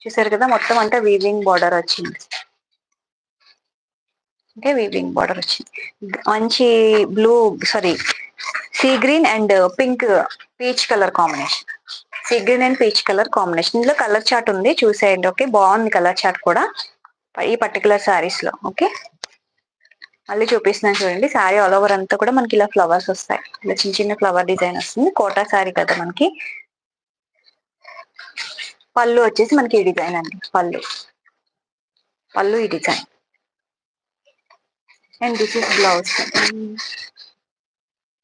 చూసారు కదా, మొత్తం అంతా వీవింగ్ బార్డర్ వచ్చింది. ఓకే, వీవింగ్ బార్డర్ వచ్చింది, మంచి blue sorry sea green and pink peach colour combination. Sea green and peach colour combination. ఇందులో కలర్ చార్ట్ ఉంది, చూసేయండి. ఓకే, బాగుంది కలర్ చార్ట్ కూడా ఈ పర్టికులర్ శారీస్ లో. ఓకే, మళ్ళీ చూపిస్తున్నాను చూడండి. శారీ ఆల్ ఓవర్ అంతా కూడా మనకి ఇలా ఫ్లవర్స్ వస్తాయి, ఇలా చిన్న చిన్న ఫ్లవర్ డిజైన్ వస్తుంది. కోటా శారీ కదా మనకి. పళ్ళు వచ్చేసి మనకి ఈ డిజైన్ అండి, పళ్ళు ఈ design. And this is blouse,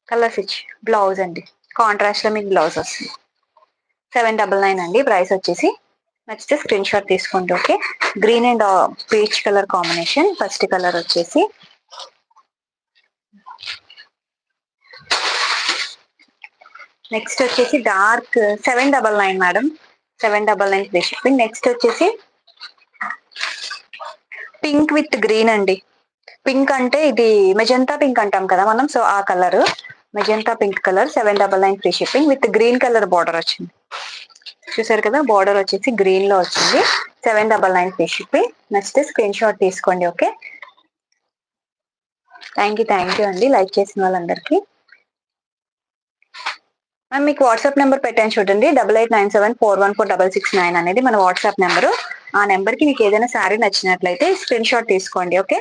colour switch blouse అండి, కాంట్రాస్ట్ లో మీకు బ్లౌజ్ వస్తుంది. 799 అండి. ప్రైస్ వచ్చేసి నచ్చితే స్క్రీన్ షాట్ తీసుకోండి. Okay, green and peach colour combination. First colour వచ్చేసి నెక్స్ట్ వచ్చేసి dark 799 madam, 799 free shipping. Next వచ్చేసి పింక్ విత్ గ్రీన్ అండి. పింక్ అంటే ఇది మెజంతా పింక్ అంటాం కదా మనం, సో ఆ colour magenta pink colour. 799 free shipping with green colour border వచ్చింది. చూసారు కదా, బార్డర్ వచ్చేసి గ్రీన్ లో వచ్చింది. 799 ఫ్రీ షిప్పింగ్. నచ్చితే స్క్రీన్ షాట్ తీసుకోండి. ఓకే, థ్యాంక్ యూ అండి లైక్ చేసిన వాళ్ళందరికీ. మ్యామ్ మీకు వాట్సాప్ నెంబర్ పెట్టాను చూడండి, 8897414669 అనేది మన వాట్సాప్ నెంబరు. ఆ నెంబర్కి మీకు ఏదైనా శారీ నచ్చినట్లయితే స్క్రీన్ షాట్ తీసుకోండి. ఓకే,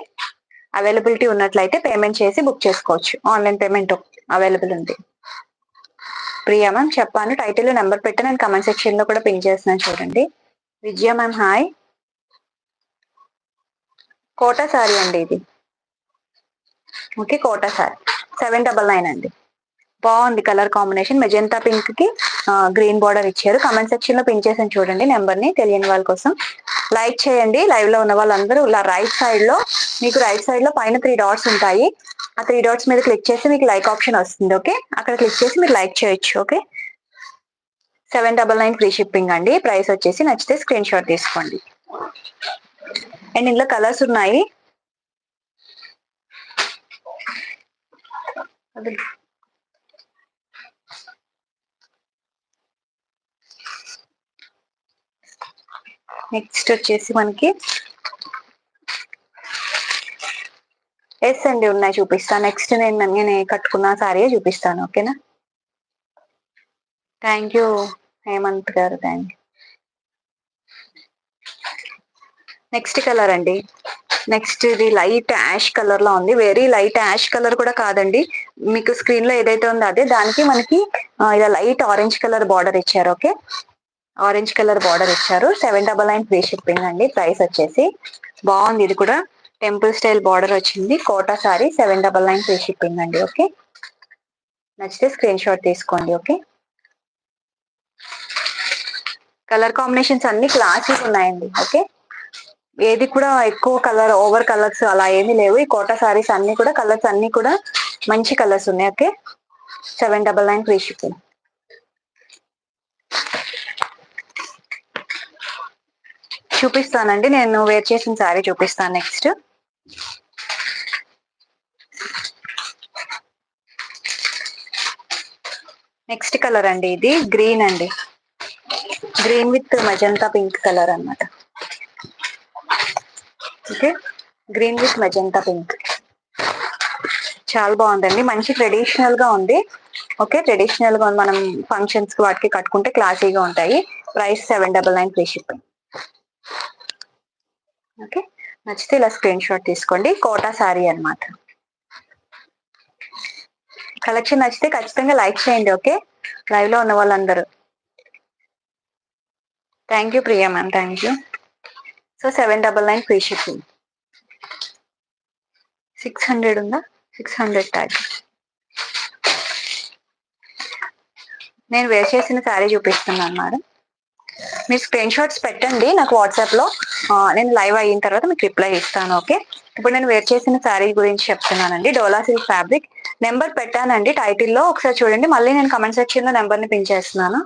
అవైలబిలిటీ ఉన్నట్లయితే పేమెంట్ చేసి బుక్ చేసుకోవచ్చు. ఆన్లైన్ పేమెంట్ అవైలబుల్ ఉంది. ప్రియా మ్యామ్ చెప్పాను, టైటిల్ నెంబర్ పెట్టి నేను కమెంట్ సెక్షన్ లో కూడా పిన్ చేస్తున్నాను చూడండి. విజయ మ్యామ్ హాయ్. కోటా సారీ అండి ఇది. ఓకే, కోటా సారీ 799 అండి. బాగుంది కలర్ కాంబినేషన్, మెజెంతా పింక్ కి గ్రీన్ బార్డర్ ఇచ్చారు. కమెంట్ సెక్షన్ లో పిన్ చేసాను చూడండి నెంబర్ ని, తెలియని వాళ్ళ కోసం. లైక్ చేయండి, లైవ్ లో ఉన్న వాళ్ళందరూ. ఇలా రైట్ సైడ్ లో మీకు పైన 3 డాట్స్ ఉంటాయి. ఆ 3 డాట్స్ మీద క్లిక్ చేసి మీకు లైక్ ఆప్షన్ వస్తుంది. ఓకే, అక్కడ క్లిక్ చేసి మీరు లైక్ చేయొచ్చు. ఓకే, 799 ఫ్రీ షిప్పింగ్ అండి. ప్రైస్ వచ్చేసి నచ్చితే స్క్రీన్ షాట్ తీసుకోండి. అండ్ ఇందులో కలర్స్ ఉన్నాయి. నెక్స్ట్ వచ్చేసి మనకి ఎస్ అండి ఉన్నాయి, చూపిస్తాను. నెక్స్ట్ నేను కట్టుకున్న సారీ చూపిస్తాను. ఓకేనా, థ్యాంక్ యూ హేమంత్ గారు, థ్యాంక్ యూ. నెక్స్ట్ కలర్ అండి. నెక్స్ట్ ఇది లైట్ యాష్ కలర్ లో ఉంది. వెరీ లైట్ యాష్ కలర్ కూడా కాదండి, మీకు స్క్రీన్ లో ఏదైతే ఉందో అదే. దానికి మనకి ఇలా లైట్ ఆరెంజ్ కలర్ బార్డర్ ఇచ్చారు. ఓకే, ఆరెంజ్ కలర్ బార్డర్ ఇచ్చారు. 799 ఫ్రీ షిప్పింగ్ అండి. ప్రైస్ వచ్చేసి బాగుంది. ఇది కూడా టెంపుల్ స్టైల్ బార్డర్ వచ్చింది. కోటా సారీ 799 ఫ్రీ షిప్పింగ్ అండి. ఓకే, నచ్చితే స్క్రీన్ షాట్ తీసుకోండి. ఓకే, కలర్ కాంబినేషన్స్ అన్ని క్లాసీగా ఉన్నాయండి. ఓకే, ఏది కూడా ఎక్కువ కలర్ ఓవర్ కలర్స్ అలా ఏమీ లేవు. ఈ కోటా సారీస్ అన్ని కూడా కలర్స్ అన్ని కూడా మంచి కలర్స్ ఉన్నాయి. Okay, 799 free shipping. చూపిస్తానండి, నేను వేర్ చేసిన సారీ చూపిస్తాను. నెక్స్ట్ కలర్ అండి, ఇది గ్రీన్ అండి. Green with magenta pink colour అన్నమాట. Okay, green with magenta pink చాలా బాగుందండి. మంచి ట్రెడిషనల్ గా ఉంది. ఓకే, ట్రెడిషనల్ గా మనం ఫంక్షన్స్ కి వాటికి కట్టుకుంటే క్లాసీగా ఉంటాయి. Price 799 free shipping. ఓకే, నచ్చితే ఇలా స్క్రీన్ షాట్ తీసుకోండి. కోటా సారీ అన్నమాట. కలెక్షన్ నచ్చితే ఖచ్చితంగా లైక్ చేయండి. ఓకే, లైవ్ లో ఉన్న వాళ్ళందరూ. Thank you Priya ma'am, thank you. So 799 free shipping. 600 ఉందా? 600 ట్యాగ్. నేను వేర్ చేసిన శారీ చూపిస్తున్నాను మేడం. మీరు స్క్రీన్ షాట్స్ పెట్టండి నాకు వాట్సాప్ లో, నేను లైవ్ అయిన తర్వాత మీకు రిప్లై ఇస్తాను. ఓకే, ఇప్పుడు నేను వేర్ చేసిన శారీ గురించి చెప్తున్నానండి. డోలా సిల్క్ ఫ్యాబ్రిక్. నెంబర్ పెట్టానండి టైటిల్లో, ఒకసారి చూడండి. మళ్ళీ నేను కమెంట్ సెక్షన్ లో నెంబర్ ని పిన్ చేస్తున్నాను.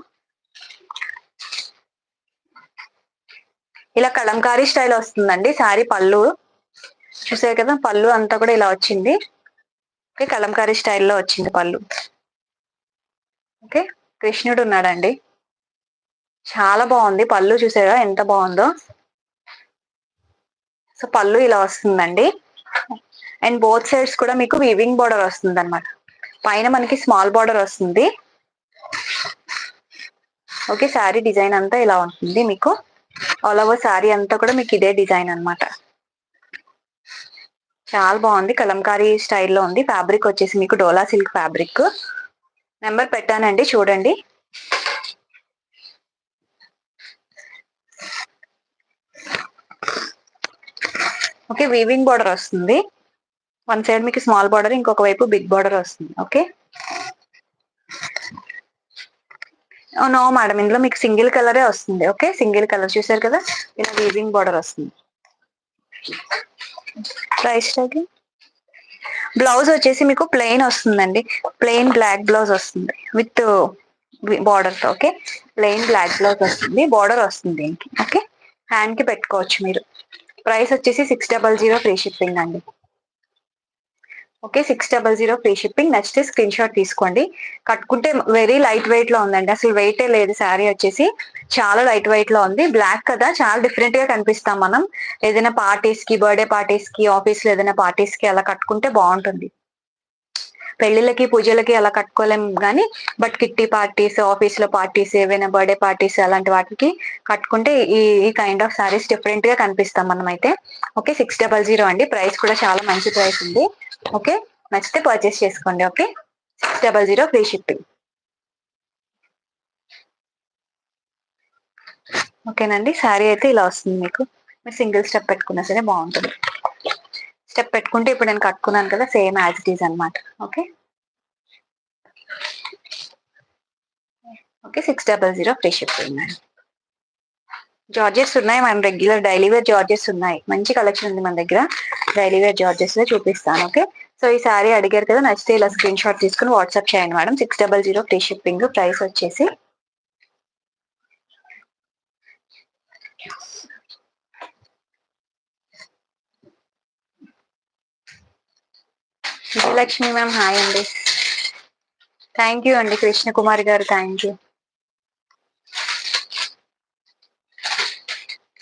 ఇలా కలంకారీ స్టైల్ వస్తుందండి శారీ. పళ్ళు చూసారు కదా, పళ్ళు అంతా కూడా ఇలా వచ్చింది. ఓకే, కలంకారీ స్టైల్లో వచ్చింది పళ్ళు. ఓకే, కృష్ణుడు ఉన్నాడండి. చాలా బాగుంది పళ్ళు, చూసారా ఎంత బాగుందో. సో పళ్ళు ఇలా వస్తుందండి. అండ్ బోత్ సైడ్స్ కూడా మీకు వీవింగ్ బార్డర్ వస్తుంది అనమాట. పైన మనకి స్మాల్ బార్డర్ వస్తుంది. ఓకే, శారీ డిజైన్ అంతా ఇలా ఉంటుంది మీకు. ఆల్ ఓవర్ శారీ అంతా కూడా మీకు ఇదే డిజైన్ అనమాట. చాలా బాగుంది, కలంకారీ స్టైల్లో ఉంది. ఫ్యాబ్రిక్ వచ్చేసి మీకు డోలా సిల్క్ ఫ్యాబ్రిక్. నెంబర్ పెట్టానండి చూడండి. ఓకే, వీవింగ్ బార్డర్ వస్తుంది. వన్ సైడ్ మీకు స్మాల్ బార్డర్, ఇంకొక వైపు బిగ్ బార్డర్ వస్తుంది. ఓకే, నో మేడం, ఇందులో మీకు సింగిల్ కలరే వస్తుంది. ఓకే, సింగిల్ కలర్ చూసారు కదా, ఇలా వీవింగ్ బార్డర్ వస్తుంది. Price tag. బ్లౌజ్ వచ్చేసి మీకు ప్లెయిన్ వస్తుందండి. ప్లెయిన్ బ్లాక్ బ్లౌజ్ వస్తుంది విత్ బార్డర్ తో. ఓకే, ప్లెయిన్ బ్లాక్ బ్లౌజ్ వస్తుంది, బార్డర్ వస్తుంది దీనికి. ఓకే, హ్యాండ్ కి పెట్టుకోవచ్చు మీరు. ప్రైస్ వచ్చేసి 600 ఫ్రీ షిప్పింగ్ అండి. Okay, 600 free shipping. నచ్చితే స్క్రీన్ షాట్ తీసుకోండి. కట్టుకుంటే వెరీ లైట్ వెయిట్ లో ఉందండి, అసలు వెయిటే లేదు శారీ వచ్చేసి. చాలా లైట్ వెయిట్ లో ఉంది. బ్లాక్ కదా, చాలా డిఫరెంట్ గా కనిపిస్తాం మనం. ఏదైనా పార్టీస్ కి, బర్త్డే పార్టీస్ కి, ఆఫీస్ లో ఏదైనా పార్టీస్ కి అలా కట్టుకుంటే బాగుంటుంది. పెళ్లిళ్ళకి, పూజలకి అలా కట్టుకోలేం గానీ, బట్ కిట్టి పార్టీస్, ఆఫీస్ లో పార్టీస్, ఏవైనా బర్త్డే పార్టీస్ అలాంటి వాటికి కట్టుకుంటే ఈ ఈ కైండ్ ఆఫ్ సారీస్ డిఫరెంట్ గా కనిపిస్తాం మనం అయితే. ఓకే, 600 అండి. ప్రైస్ కూడా చాలా మంచి ప్రైస్ ఉంది. ఓకే, నచ్చితే పర్చేస్ చేసుకోండి. Okay, 600 free shipping. ఓకేనండి, శారీ అయితే ఇలా వస్తుంది మీకు. మీరు సింగిల్ స్టెప్ పెట్టుకున్నా సరే బాగుంటుంది. స్టెప్ పెట్టుకుంటే ఇప్పుడు నేను కట్టుకున్నాను కదా, సేమ్ యాజ్ ఇట్ ఈజ్ అనమాట. Okay okay, 600 free shipping. Georgettes ఉన్నాయి, మన రెగ్యులర్ డైలీ వేర్ జార్జెస్ ఉన్నాయి. మంచి కలెక్షన్ ఉంది మన దగ్గర. డైలీ వేర్ జార్జెస్ లో చూపిస్తాను. ఓకే, సో ఈ సారీ అడిగారు కదా, నచ్చితే ఇలా స్క్రీన్ షాట్ తీసుకుని వాట్సాప్ చేయండి మేడం. 600 free shipping. ప్రైస్ వచ్చేసి విజయలక్ష్మి మ్యామ్ హాయ్ అండి. థ్యాంక్ యూ అండి కృష్ణకుమారి గారు, thank you.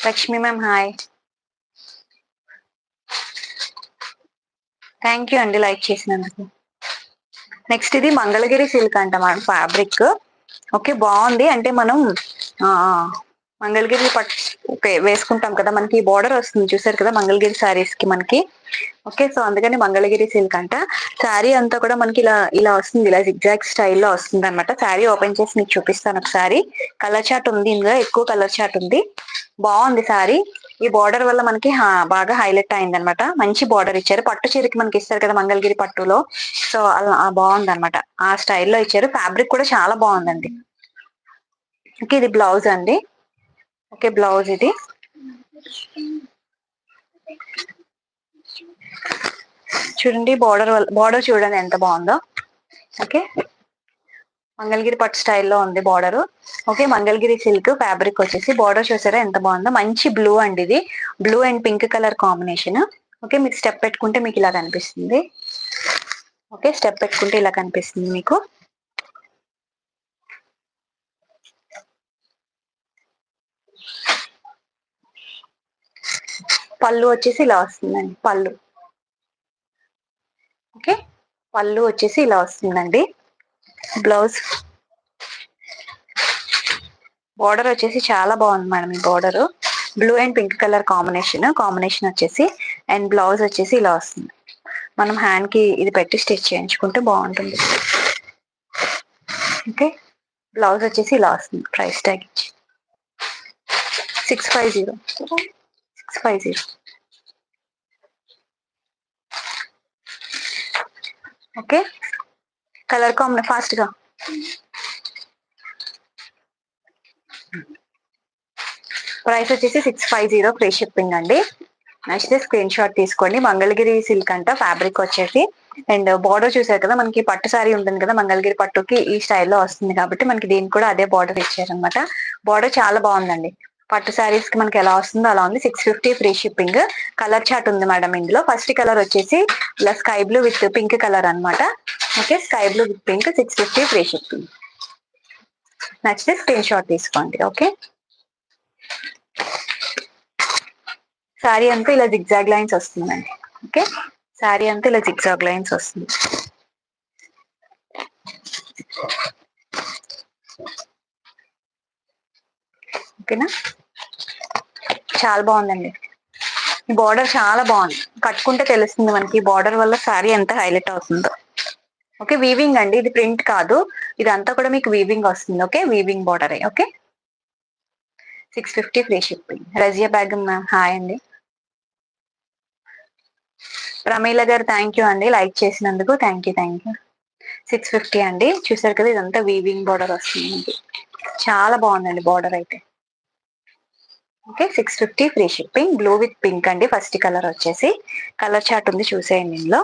Lakshmi ma'am hi, thank you అండి లైక్ చేసినందుకు. నెక్స్ట్ ఇది మంగళగిరి సిల్క్ అంట మేడం, ఫ్యాబ్రిక్. ఓకే, బాగుంది. అంటే మనం మంగళగిరి పట్టు ఓకే వేసుకుంటాం కదా, మనకి బార్డర్ వస్తుంది చూసారు కదా మంగళగిరి సారీస్ కి మనకి. ఓకే, సో అందుకని మంగళగిరి సిల్క్ అంట. శారీ అంతా కూడా మనకి ఇలా ఇలా వస్తుంది, ఇలా జిగ్జాగ్ స్టైల్లో వస్తుంది అనమాట. శారీ ఓపెన్ చేసి మీకు చూపిస్తాను ఒకసారి. కలర్ చార్ట్ ఉంది ఇందులో, ఎక్కువ కలర్ చార్ట్ ఉంది. బాగుంది శారీ. ఈ బార్డర్ వల్ల మనకి బాగా హైలైట్ అయింది అనమాట. మంచి బార్డర్ ఇచ్చారు, పట్టు చీరకి మనకి ఇస్తారు కదా మంగళగిరి పట్టులో. సో అలా బాగుంది అనమాట, ఆ స్టైల్లో ఇచ్చారు. ఫ్యాబ్రిక్ కూడా చాలా బాగుందండి. ఓకే, ఇది బ్లౌజ్ అండి. ఓకే, బ్లౌజ్ ఇది. చూడండి బార్డర్ చూడండి ఎంత బాగుందో. ఓకే, మంగళగిరి పట్టు స్టైల్లో ఉంది border. Okay, Mangalagiri silk fabric వచ్చేసి బార్డర్ చూసారా ఎంత బాగుందో. మంచి బ్లూ అండి ఇది, blue and pink colour combination. Okay, మీకు స్టెప్ పెట్టుకుంటే మీకు ఇలా కనిపిస్తుంది. ఓకే, స్టెప్ పెట్టుకుంటే ఇలా కనిపిస్తుంది మీకు. పళ్ళు వచ్చేసి ఇలా వస్తుందండి, పళ్ళు. ఓకే, పళ్ళు వచ్చేసి ఇలా వస్తుందండి. బ్లౌజ్ బార్డర్ వచ్చేసి చాలా బాగుంది మేడం. ఈ border blue and pink colour combination వచ్చేసి, అండ్ బ్లౌజ్ వచ్చేసి ఇలా వస్తుంది. మనం హ్యాండ్ కి ఇది పెట్టి స్టిచ్ చేయించుకుంటే బాగుంటుంది. ఓకే, బ్లౌజ్ వచ్చేసి ఇలా వస్తుంది. ప్రైస్ ట్యాగ్ ఇచ్చి 650. ఓకే, కలర్ కాంబినేషన్ ఫాస్ట్ గా. ప్రైస్ వచ్చేసి 650 ఫ్రీ షిప్పింగ్ అండి. నచ్చితే స్క్రీన్ షాట్ తీసుకోండి. మంగళగిరి సిల్క్ అంట ఫ్యాబ్రిక్ వచ్చేసి, అండ్ బార్డర్ చూసారు కదా మనకి పట్టు సారీ ఉంటుంది కదా మంగళగిరి పట్టుకి ఈ స్టైల్లో వస్తుంది కాబట్టి మనకి దీనికి కూడా అదే బార్డర్ ఇచ్చారనమాట. బార్డర్ చాలా బాగుందండి. పట్టు శారీస్ కి మనకి ఎలా వస్తుందో అలా ఉంది. 650 ఫ్రీ షిప్పింగ్. కలర్ చార్ట్ ఉంది మేడం ఇందులో. ఫస్ట్ కలర్ వచ్చేసి ఇలా sky blue with pink colour అనమాట. Okay, sky blue with pink, 650 free shipping. నచ్చితే స్క్రీన్ షాట్ తీసుకోండి. ఓకే, శారీ అంతా ఇలా జిగ్జాగ్ లైన్స్ వస్తుందండి. ఓకే, శారీ అంతా ఇలా జిగ్జాగ్ లైన్స్ వస్తుంది. ఓకేనా, చాలా బాగుందండి. ఈ బార్డర్ చాలా బాగుంది, కట్టుకుంటే తెలుస్తుంది మనకి బార్డర్ వల్ల శారీ ఎంత హైలైట్ అవుతుందో. ఓకే, వీవింగ్ అండి, ఇది ప్రింట్ కాదు, ఇదంతా కూడా మీకు వీవింగ్ వస్తుంది. Okay, weaving border. Okay, 650 free shipping. Razia Begum ma'am hi అండి. ప్రమీల గారు థ్యాంక్ యూ అండి లైక్ చేసినందుకు. Thank you. 650 అండి. చూసారు కదా ఇదంతా వీవింగ్ బార్డర్ వస్తుంది. చాలా బాగుందండి బార్డర్ అయితే. Okay, 650 free shipping. Blue with pink అండి. ఫస్ట్ కలర్ వచ్చేసి కలర్ చార్ట్ ఉంది చూసేయండి ఇందులో.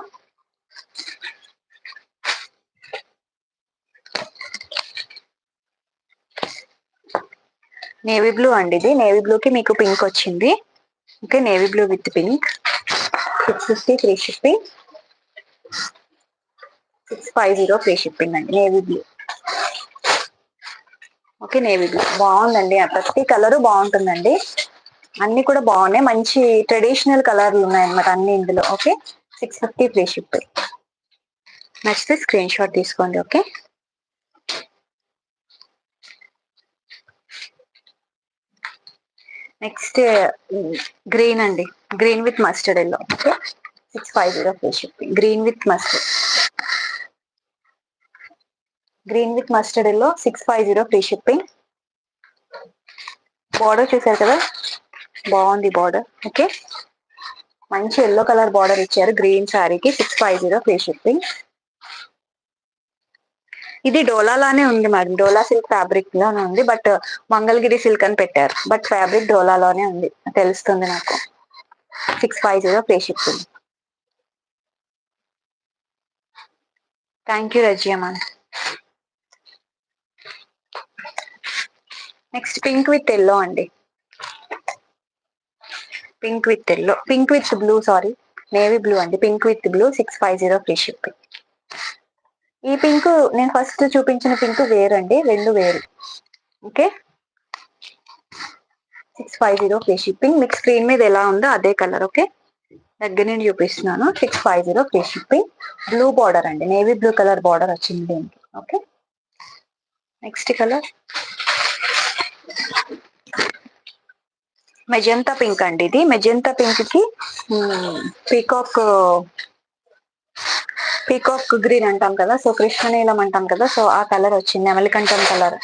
నేవీ బ్లూ అండి ఇది. నేవీ బ్లూ కి మీకు పింక్ వచ్చింది. Okay, navy blue with pink. 650 free shipping. 650 free shipping అండి. Navy blue. Okay, navy blue బాగుందండి. ప్రతి కలరు బాగుంటుందండి. అన్ని కూడా బాగున్నాయి. మంచి ట్రెడిషనల్ కలర్లు ఉన్నాయన్నమాట అన్ని ఇందులో. Okay, 650 free ship. నచ్చితే స్క్రీన్ షాట్ తీసుకోండి. ఓకే, నెక్స్ట్ గ్రీన్ అండి. Green with mustard yellow. Okay, 650 free ship. Green with mustard, green with mustard yellow 650 free shipping. Border చూసారు కదా, బాగుంది బార్డర్. ఓకే, మంచి ఎల్లో కలర్ బార్డర్ ఇచ్చారు గ్రీన్ శారీకి. 650 free shipping. ఇది డోలా లానే ఉంది మేడం, డోలా సిల్క్ ఫ్యాబ్రిక్ లోనే ఉంది, బట్ మంగళగిరి సిల్క్ అని పెట్టారు, బట్ ఫ్యాబ్రిక్ డోలాలోనే ఉంది తెలుస్తుంది నాకు. 650 free shipping. Thank you Razia ma'am. Next pink with yellow అండి. Pink with yellow, pink with blue, sorry navy blue అండి. Pink with blue 650 free shipping. ఈ పింక్ నేను ఫస్ట్ చూపించిన పింక్ వేరండి, రెండు వేరు. Okay, 650 free shipping. మీకు స్క్రీన్ మీద ఎలా ఉందో అదే కలర్. ఓకే, దగ్గర నుండి చూపిస్తున్నాను. 650 ఫ్రీ షిప్పింగ్. బ్లూ బార్డర్ అండి, నేవీ బ్లూ కలర్ బార్డర్ వచ్చింది దీనికి. Okay, next colour magenta pink అండి. ఇది మెజంతా పింక్ కి పీకాక్ పీకాక్ గ్రీన్ అంటాం కదా, సో కృష్ణనీలం అంటాం కదా, సో ఆ కలర్ వచ్చింది. నెమలికంఠం కలర్,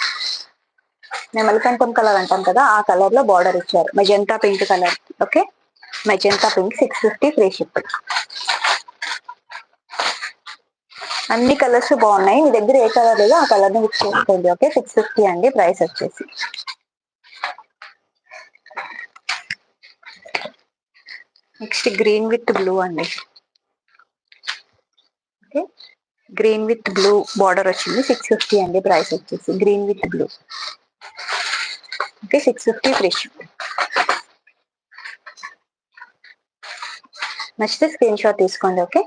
నెమలికంఠం కలర్ అంటాం కదా, ఆ కలర్ లో బార్డర్ ఇచ్చారు magenta pink colour. Okay, magenta pink 650 free ship. అన్ని కలర్స్ బాగున్నాయి. మీ దగ్గర ఏ కలర్ లేదో ఆ కలర్ ని బుక్ చేసుకోండి. ఓకే, 650 అండి ప్రైస్ వచ్చేసి. నెక్స్ట్ గ్రీన్ విత్ బ్లూ అండి. Okay, green with blue border వచ్చింది. 650 అండి ప్రైస్ వచ్చేసి. Green with blue. Okay, 650 free ship. నచ్చితే స్క్రీన్ షాట్ తీసుకోండి. Okay,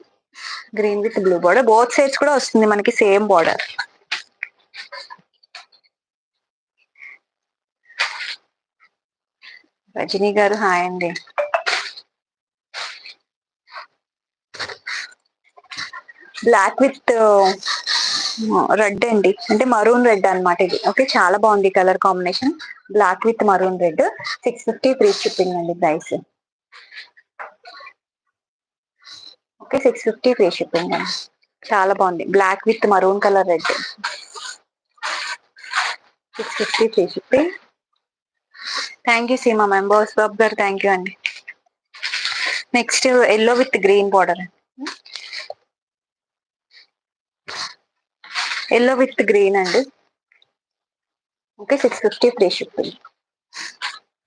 green with blue border, both sides కూడా వస్తుంది మనకి సేమ్ బార్డర్. రజనీ గారు హాయ్ అండి. బ్లాక్ విత్ రెడ్ అండి, అంటే మరూన్ రెడ్ అనమాట ఇది. ఓకే, చాలా బాగుంది colour combination. Black with maroon red 650 free shipping అండి ప్రైస్. ఓకే, 650 ఫ్రీ షిప్పింగ్ అండి. చాలా బాగుంది black with maroon colour red. 650 free shipping. Thank you Seema members Babu గారు, థ్యాంక్ యూ అండి. Next yellow with green border, yellow with green అండి. Okay, 650 free shipping.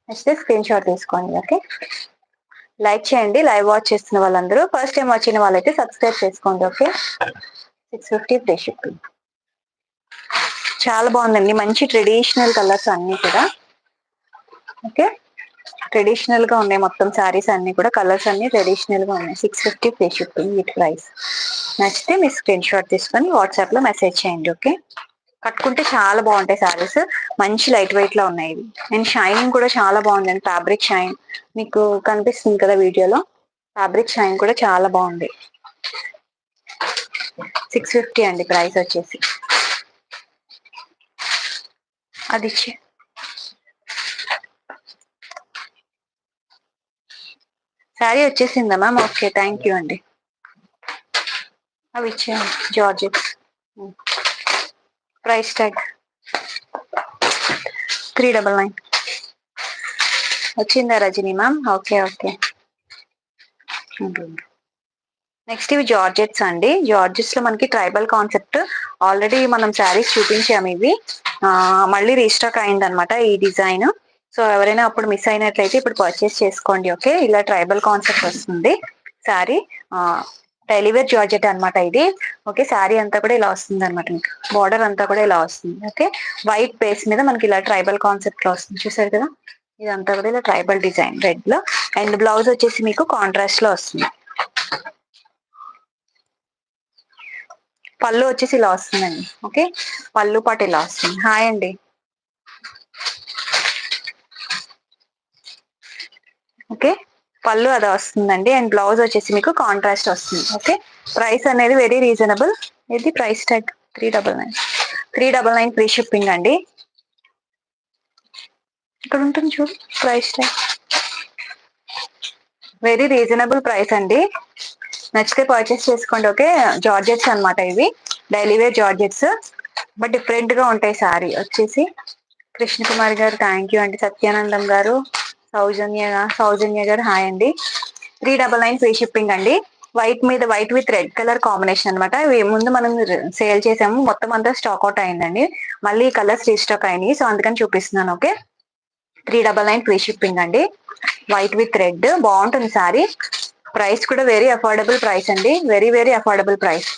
Next screen shot తీసుకోండి. Okay, like చేయండి live watch చేస్తున్న వాళ్ళందరూ. ఫస్ట్ టైం వచ్చిన వాళ్ళైతే subscribe చేసుకోండి. Okay, 650 free shipping. చాలా బాగుందండి, మంచి ట్రెడిషనల్ కలర్స్ అన్ని కూడా. ఓకే, ట్రెడిషనల్ గా ఉన్నాయి మొత్తం శారీస్ అన్ని కూడా, కలర్స్ అన్ని ట్రెడిషనల్ గా ఉన్నాయి. 650 ఫ్రీ షిప్పింగ్ విత్ ప్రైస్. నచ్చితే మీ స్క్రీన్ షాట్ తీసుకొని వాట్సాప్ లో మెసేజ్ చేయండి. ఓకే, కట్టుకుంటే చాలా బాగుంటాయి శారీస్, మంచి లైట్ వెయిట్ లో ఉన్నాయి ఇవి. అండ్ షైనింగ్ కూడా చాలా బాగుందండి, ఫ్యాబ్రిక్ షైన్ మీకు కనిపిస్తుంది కదా వీడియోలో. ఫ్యాబ్రిక్ షైన్ కూడా చాలా బాగుంది. 650 అండి ప్రైస్ వచ్చేసి. అది శారీ వచ్చేసిందా మ్యామ్? ఓకే, థ్యాంక్ యూ అండి. అవి ఇచ్చేయండి జార్జెట్. ప్రైస్ ట్యాగ్ 399 వచ్చిందా Rajani ma'am? Okay okay. Next ఇవి జార్జెట్స్ అండి. జార్జెట్స్ లో మనకి ట్రైబల్ కాన్సెప్ట్ ఆల్రెడీ మనం శారీస్ చూపించాము. ఇవి మళ్ళీ రీస్టాక్ అయిందనమాట ఈ డిజైన్. సో ఎవరైనా అప్పుడు మిస్ అయినట్లయితే ఇప్పుడు పర్చేస్ చేసుకోండి. ఓకే, ఇలా ట్రైబల్ కాన్సెప్ట్ వస్తుంది శారీ. డైలీవేర్ జార్జెట్ అనమాట ఇది. ఓకే, శారీ అంతా కూడా ఇలా వస్తుంది అనమాట, మీకు బార్డర్ అంతా కూడా ఇలా వస్తుంది. ఓకే, వైట్ బేస్ మీద మనకి ఇలా ట్రైబల్ కాన్సెప్ట్ లో వస్తుంది, చూసారు కదా. ఇదంతా కూడా ఇలా ట్రైబల్ డిజైన్ రెడ్ లో. అండ్ బ్లౌజ్ వచ్చేసి మీకు కాంట్రాస్ట్ లో వస్తుంది. పళ్ళు వచ్చేసి ఇలా వస్తుందండి. ఓకే, పళ్ళు పాటు ఇలా వస్తుంది. హాయ్ అండి. ఓకే, పళ్ళు అది వస్తుందండి. అండ్ బ్లౌజ్ వచ్చేసి మీకు కాంట్రాస్ట్ వస్తుంది. ఓకే, ప్రైస్ అనేది వెరీ రీజనబుల్. ఇది ప్రైస్ ట్యాగ్ 399. 399 ఫ్రీ షిప్పింగ్ అండి. ఇక్కడ ఉంటుంది చూడు price tag. Very reasonable price అండి. నచ్చితే పర్చేస్ చేసుకోండి. ఓకే, జార్జెట్స్ అనమాట ఇవి, daily wear georgettes, but different గా ఉంటాయి. సారీ వచ్చేసి కృష్ణకుమారి గారు థ్యాంక్ యూ అండి. సత్యానందం గారు, సౌజన్య గారు హాయ్ అండి. 399 ఫ్రీ షిప్పింగ్ అండి. వైట్ మీద white with red colour combination అనమాట. ఇవి ముందు మనం సేల్ చేసాము, మొత్తం అంతా స్టాక్ అవుట్ అయిందండి. మళ్ళీ కలర్స్ రీస్టాక్ అయినాయి, సో అందుకని చూపిస్తున్నాను. ఓకే, 399 ఫ్రీ షిప్పింగ్ అండి. వైట్ విత్ రెడ్ బాగుంటుంది సారీ. ప్రైస్ కూడా వెరీ అఫోర్డబుల్ ప్రైస్ అండి, very very affordable price.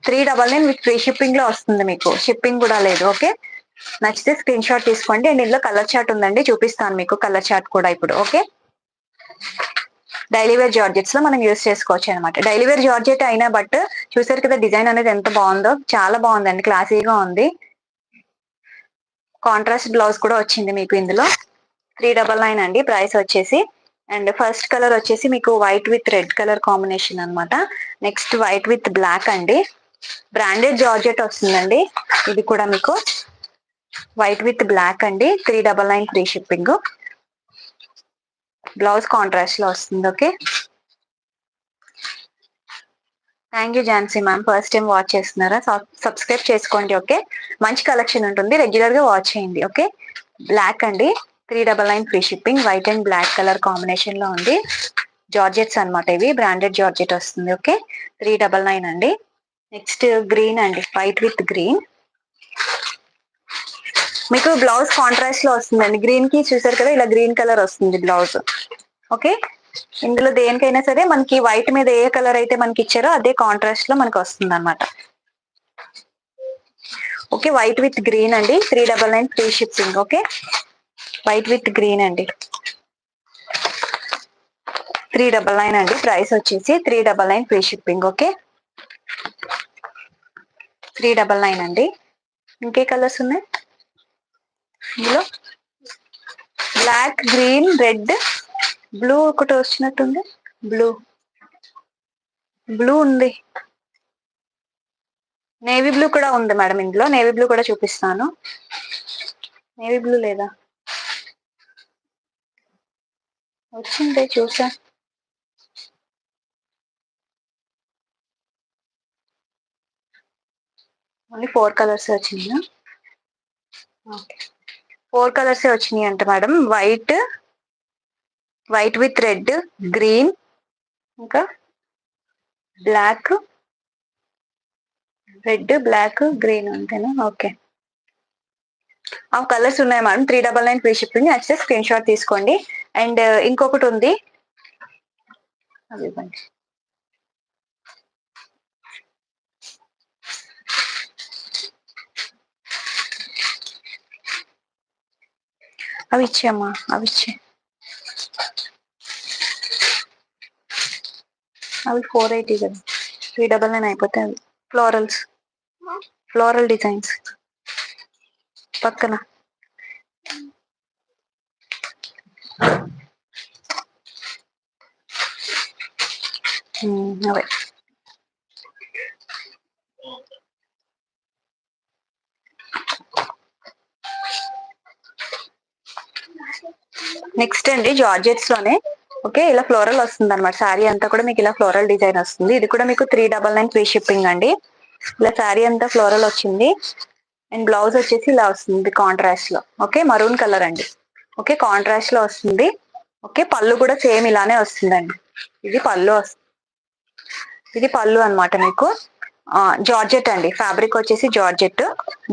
399 with free shipping లో వస్తుంది, మీకు షిప్పింగ్ కూడా లేదు. ఓకే, నచ్చితే స్క్రీన్ షాట్ తీసుకోండి. అండ్ ఇందులో కలర్ చార్ట్ ఉందండి, చూపిస్తాను మీకు కలర్ చార్ట్ కూడా ఇప్పుడు. ఓకే, డైలీ వేర్ జార్జెట్స్ లో మనం యూస్ చేసుకోవచ్చు అనమాట. డైలీ వేర్ జార్జెట్ అయినా బట్ చూసారు కదా డిజైన్ అనేది ఎంత బాగుందో, చాలా బాగుందండి, క్లాసీగా ఉంది. కాంట్రాస్ట్ బ్లౌజ్ కూడా వచ్చింది మీకు ఇందులో. 399 అండి ప్రైస్ వచ్చేసి. అండ్ ఫస్ట్ కలర్ వచ్చేసి మీకు white with red colour combination అనమాట. నెక్స్ట్ వైట్ విత్ బ్లాక్ అండి, బ్రాండెడ్ జార్జెట్ వస్తుందండి ఇది కూడా మీకు. వైట్ విత్ బ్లాక్ అండి, 399 ఫ్రీ షిప్పింగ్. బ్లౌజ్ కాంట్రాస్ట్ లో వస్తుంది. Okay, thank you Jhansi ma'am, first time watch చేస్తున్నారా? సబ్స్క్రైబ్ చేసుకోండి. ఓకే, మంచి కలెక్షన్ ఉంటుంది, రెగ్యులర్ గా వాచ్ చేయండి. ఓకే, బ్లాక్ అండి, 399 free shipping. White and black colour combination లో ఉంది. జార్జెట్స్ అనమాట ఇవి, బ్రాండెడ్ జార్జెట్ వస్తుంది. ఓకే, 399 అండి. నెక్స్ట్ గ్రీన్ అండి, వైట్ విత్ గ్రీన్. మీకు బ్లౌజ్ కాంట్రాస్ట్ లో వస్తుందండి. గ్రీన్ కి చూసారు కదా ఇలా గ్రీన్ కలర్ వస్తుంది బ్లౌజ్. ఓకే, ఇందులో దేనికైనా సరే మనకి వైట్ మీద ఏ కలర్ అయితే మనకి ఇచ్చారో అదే కాంట్రాస్ట్ లో మనకి వస్తుంది అనమాట. ఓకే, వైట్ విత్ గ్రీన్ అండి, 399 free shipping. Okay, white with green అండి, 399 అండి ప్రైస్ వచ్చేసి. 399 ఫ్రీ షిప్పింగ్. ఓకే, 399 అండి. ఇంకే కలర్స్ ఉన్నాయి ఇందులో? బ్లాక్, గ్రీన్, రెడ్, బ్లూ ఒకటి వచ్చినట్టుంది. బ్లూ బ్లూ ఉంది, నేవీ బ్లూ కూడా ఉంది మేడం ఇందులో. నేవీ బ్లూ కూడా చూపిస్తాను. నేవీ బ్లూ లేదా? వచ్చిందే చూసా. ఓన్లీ 4 కలర్స్ వచ్చిందా? ఓకే, 4 కలర్స్ వచ్చినాయి అంట madam. White, white with red, green, ఇంకా బ్లాక్, రెడ్, బ్లాక్, గ్రీన్ అంతేనా? ఓకే, ఆ కలర్స్ ఉన్నాయి మేడం. 399 free shipping. నచ్చితే స్క్రీన్ షాట్ తీసుకోండి. అండ్ ఇంకొకటి ఉంది, అవి ఇవ్వండి. అవి ఇచ్చేయమ్మా, అవి ఇచ్చే. అవి 480 కదా, 399 అయిపోతాయి అవి. ఫ్లోరల్స్, ఫ్లోరల్ డిజైన్స్ పక్కన. అవే నెక్స్ట్ అండి జార్జెట్స్ లోనే. ఓకే, ఇలా ఫ్లోరల్ వస్తుంది అనమాట. శారీ అంతా కూడా మీకు ఇలా ఫ్లోరల్ డిజైన్ వస్తుంది. ఇది కూడా మీకు 399 ఫ్రీ షిప్పింగ్ అండి. ఇలా శారీ అంతా ఫ్లోరల్ వచ్చింది. అండ్ బ్లౌజ్ వచ్చేసి ఇలా వస్తుంది కాంట్రాస్ట్ లో. ఓకే, మరూన్ కలర్ అండి. ఓకే, కాంట్రాస్ట్ లో వస్తుంది. ఓకే, పళ్ళు కూడా సేమ్ ఇలానే వస్తుందండి. ఇది పళ్ళు ఇది పళ్ళు అనమాట మీకు. జార్జెట్ అండి, ఫ్యాబ్రిక్ వచ్చేసి జార్జెట్.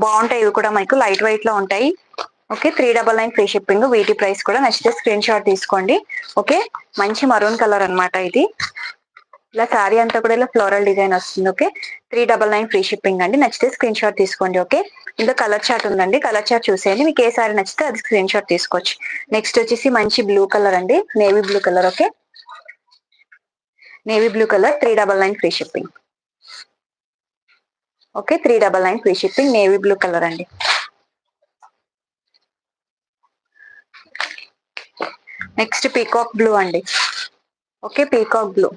బాగుంటాయి ఇవి కూడా మీకు, లైట్ వెయిట్ లో ఉంటాయి. Okay, 399 free shipping. వీటి ప్రైస్ కూడా నచ్చితే స్క్రీన్ షాట్ తీసుకోండి. ఓకే, మంచి మరూన్ కలర్ అనమాట ఇది. ఇలా శారీ అంతా కూడా ఇలా ఫ్లోరల్ డిజైన్ వస్తుంది. ఓకే, 399 ఫ్రీ షిప్పింగ్ అండి. నచ్చితే స్క్రీన్ షాట్ తీసుకోండి. ఓకే, ఇందులో కలర్ చార్ట్ ఉందండి, కలర్ చార్ట్ చూసేయండి. మీకు ఏ శారీ నచ్చితే అది స్క్రీన్ షాట్ తీసుకోవచ్చు. నెక్స్ట్ వచ్చేసి మంచి బ్లూ కలర్ అండి, navy blue colour. Okay, navy blue colour, 399 free shipping. Okay, 399 free shipping, navy blue colour అండి. నెక్స్ట్ పీకాక్ బ్లూ అండి. ఓకే, పీకాక్ బ్లూ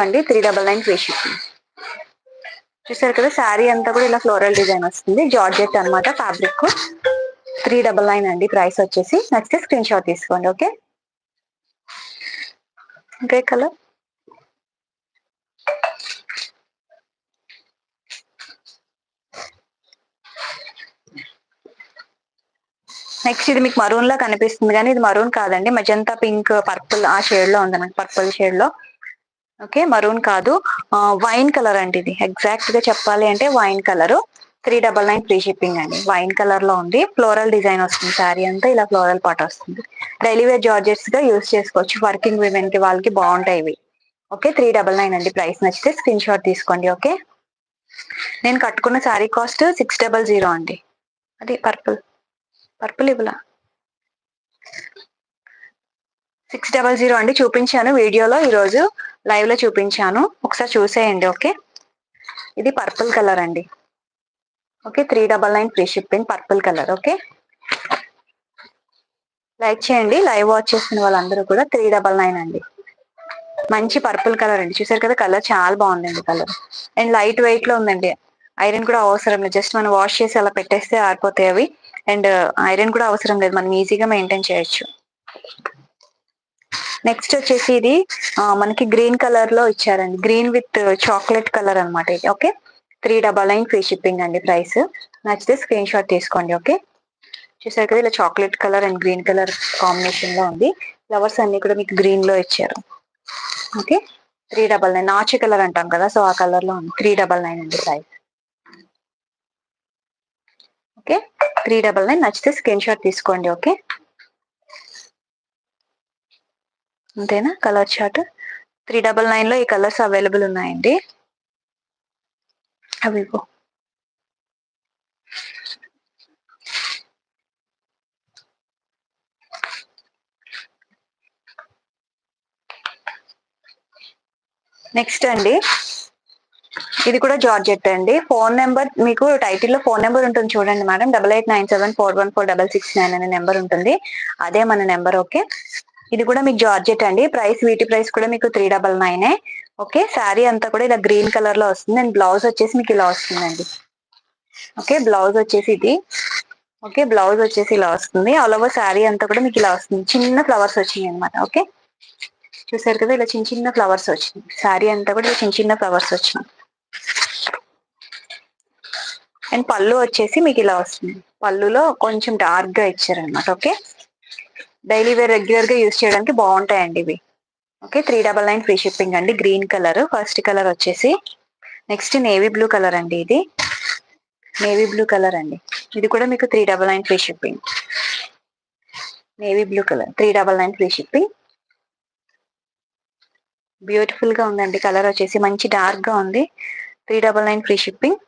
అండి, 399 ఫ్రీ షిప్పింగ్. చూసారు కదా, శారీ అంతా కూడా ఇలా ఫ్లోరల్ డిజైన్ వస్తుంది, జార్జెట్ అనమాట ఫ్యాబ్రిక్. 399 అండి ప్రైస్ వచ్చేసి. నచ్చితే స్క్రీన్ షాట్ తీసుకోండి. Okay, grey colour. నెక్స్ట్ ఇది మీకు మరూన్ లా కనిపిస్తుంది కానీ ఇది మరూన్ కాదండి, మజంతా పింక్ పర్పుల్ ఆ షేడ్ లో ఉంది, మనకి పర్పుల్ షేడ్ లో. ఓకే, మరూన్ కాదు, వైన్ కలర్ అండి ఇది. ఎగ్జాక్ట్ గా చెప్పాలి అంటే వైన్ కలర్. 399 ఫ్రీ షిప్పింగ్ అండి. వైన్ కలర్ లో ఉంది, ఫ్లోరల్ డిజైన్ వస్తుంది, శారీ అంతా ఇలా ఫ్లోరల్ పాట్ వస్తుంది. డైలీ వేర్ జార్జెట్స్ గా యూస్ చేసుకోవచ్చు, వర్కింగ్ విమెన్ కి వాళ్ళకి బాగుంటాయి ఇవి. ఓకే, 399 అండి ప్రైస్. నచ్చితే స్క్రీన్ షాట్ తీసుకోండి. ఓకే, నేను కట్టుకున్న శారీ కాస్ట్ 600 అండి. అది పర్పుల్ ఇవ్వలా, 600 అండి. చూపించాను వీడియోలో, ఈరోజు లైవ్ లో చూపించాను, ఒకసారి చూసేయండి. ఓకే, ఇది పర్పుల్ కలర్ అండి. Okay, 399 free shipping, purple colour. Okay, like చేయండి లైవ్ వాచ్ చేస్తున్న వాళ్ళందరూ కూడా. 399 అండి, మంచి పర్పుల్ కలర్ అండి. చూసారు కదా, కలర్ చాలా బాగుందండి కలర్. అండ్ లైట్ వెయిట్ లో ఉందండి, ఐరన్ కూడా అవసరం లేదు, జస్ట్ మనం వాష్ చేసి అలా పెట్టేస్తే ఆరిపోతాయి అవి. అండ్ ఐరన్ కూడా అవసరం లేదు, మనం ఈజీగా మెయింటైన్ చేయొచ్చు. నెక్స్ట్ వచ్చేసి ఇది మనకి గ్రీన్ కలర్ లో ఇచ్చారండి, గ్రీన్ విత్ చాక్లెట్ కలర్ అనమాట ఇది. ఓకే, 399 ఫ్రీ షిప్పింగ్ అండి ప్రైస్. నచ్చితే స్క్రీన్ షాట్ తీసుకోండి. ఓకే, చూసారు కదా, ఇలా chocolate colour and green colour combination లో ఉంది. ఫ్లవర్స్ అన్ని కూడా మీకు గ్రీన్ లో ఇచ్చారు. ఓకే, 399, నాచు కలర్ అంటాం కదా, సో ఆ కలర్ లో ఉంది. 399 అండి ప్రైస్. ఓకే, 399. నచ్చితే స్క్రీన్ షాట్ తీసుకోండి. ఓకే, అంతేనా, కలర్ చార్ట్. 399 లో ఈ కలర్స్ అవైలబుల్ ఉన్నాయండి. అవి నెక్స్ట్ అండి, ఇది కూడా జార్జెట్ అండి. ఫోన్ నెంబర్ మీకు టైటిల్ లో ఫోన్ నెంబర్ ఉంటుంది చూడండి మేడం, 8897414669 అనే నెంబర్ ఉంటుంది, అదే మన నెంబర్. ఓకే, ఇది కూడా మీకు జార్జెట్ అండి. వీటి ప్రైస్ కూడా మీకు 399. ఓకే, శారీ అంతా కూడా ఇలా గ్రీన్ కలర్ లో వస్తుంది, అండ్ బ్లౌజ్ వచ్చేసి మీకు ఇలా వస్తుందండి. ఓకే, బ్లౌజ్ వచ్చేసి ఇది. ఓకే, బ్లౌజ్ వచ్చేసి ఇలా వస్తుంది. ఆల్ ఓవర్ శారీ అంతా కూడా మీకు ఇలా వస్తుంది, చిన్న ఫ్లవర్స్ వచ్చినాయి అనమాట. ఓకే, చూసారు కదా, ఇలా చిన్న చిన్న ఫ్లవర్స్ వచ్చినాయి, శారీ అంతా కూడా చిన్న చిన్న ఫ్లవర్స్ వచ్చినాయి. అండ్ పళ్ళు వచ్చేసి మీకు ఇలా వస్తుంది, పళ్ళులో కొంచెం డార్క్ గా ఇచ్చారనమాట. ఓకే, డైలీ వేర్ రెగ్యులర్ గా యూస్ చేయడానికి బాగుంటాయండి ఇవి. ఓకే, 399 ఫ్రీ షిప్పింగ్ అండి. గ్రీన్ కలర్ ఫస్ట్ కలర్ వచ్చేసి. నెక్స్ట్ నేవీ బ్లూ కలర్ అండి, ఇది నేవీ బ్లూ కలర్ అండి. ఇది కూడా మీకు 399 free shipping. Navy blue colour, 399 free shipping. Beautiful గా ఉందండి కలర్ వచ్చేసి, మంచి డార్క్ గా ఉంది. 399 ఫ్రీ షిప్పింగ్.